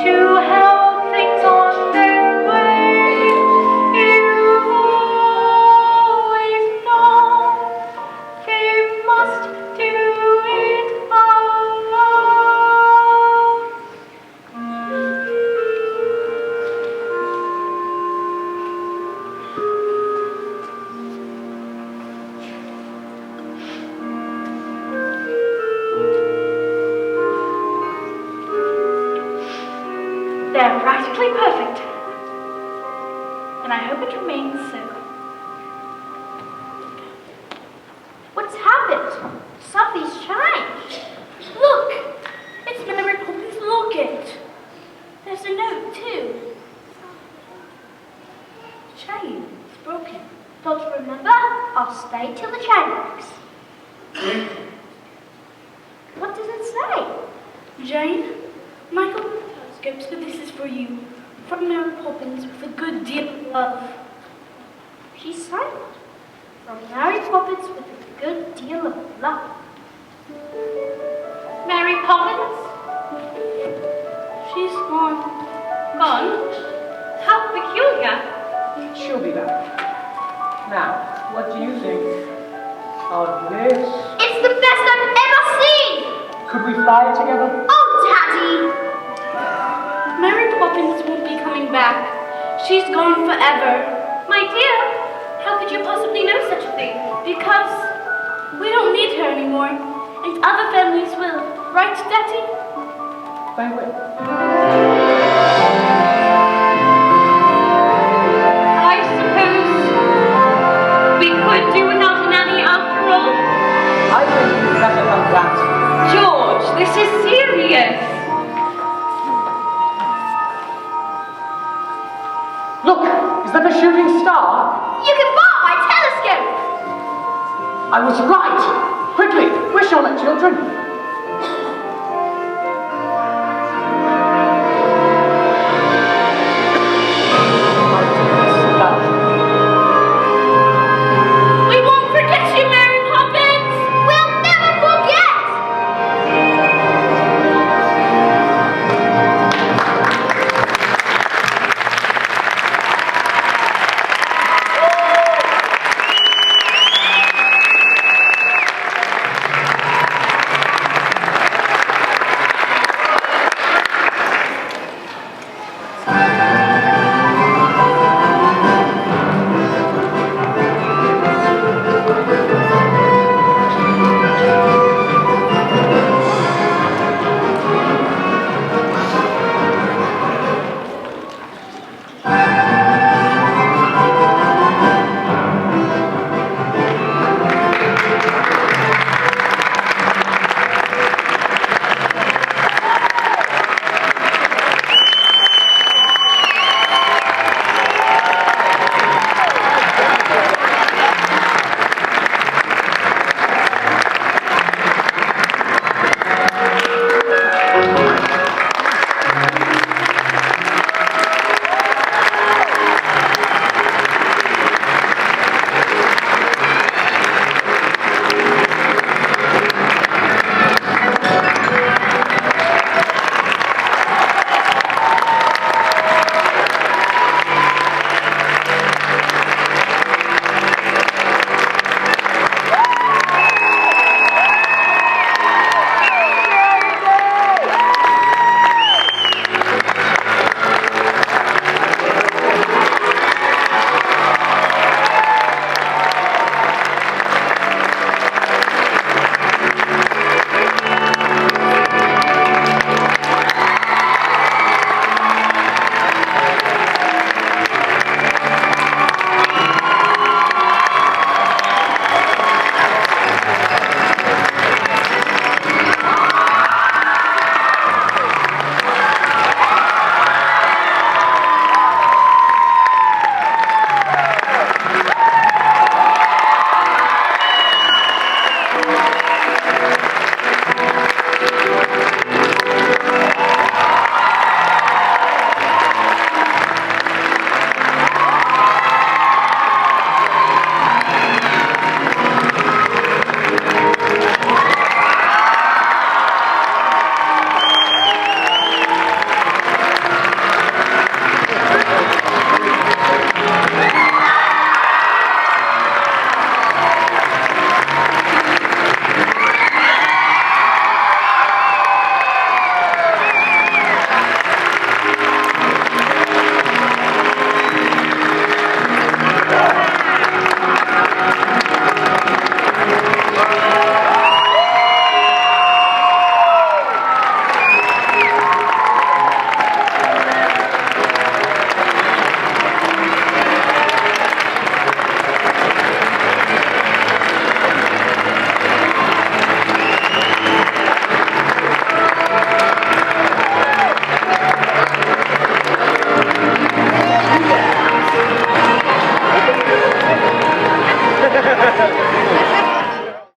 to help things on their way. You've always known they must do it alone. They're practically perfect, and I hope it remains so. What's happened? Something's changed. Look! It's Mary Poppins' locket. There's a note, too. The chain is broken. Don't remember? I'll stay till the chain breaks. What does it say? Jane, Michael telescopes, but this is for you. From Mary Poppins with a good deal of love. She's silent. From Mary Poppins with a good deal of love. Mary Poppins? She's gone. Gone? How peculiar. She'll be back. Now, what do you think of this? It's the best I've ever seen! Could we fly it together? Oh, Daddy! Mary Poppins won't be coming back. She's gone forever. My dear, how could you possibly know such a thing? Because we don't need her anymore. And other families will. Right, Daddy? They will. I suppose we could do without a nanny after all. I think it's better than that. George, this is serious. Look, is that a shooting star? You can borrow my telescope! I was right. Quickly, wish on it, children. We won't forget you, Mary Poppins! We'll never forget!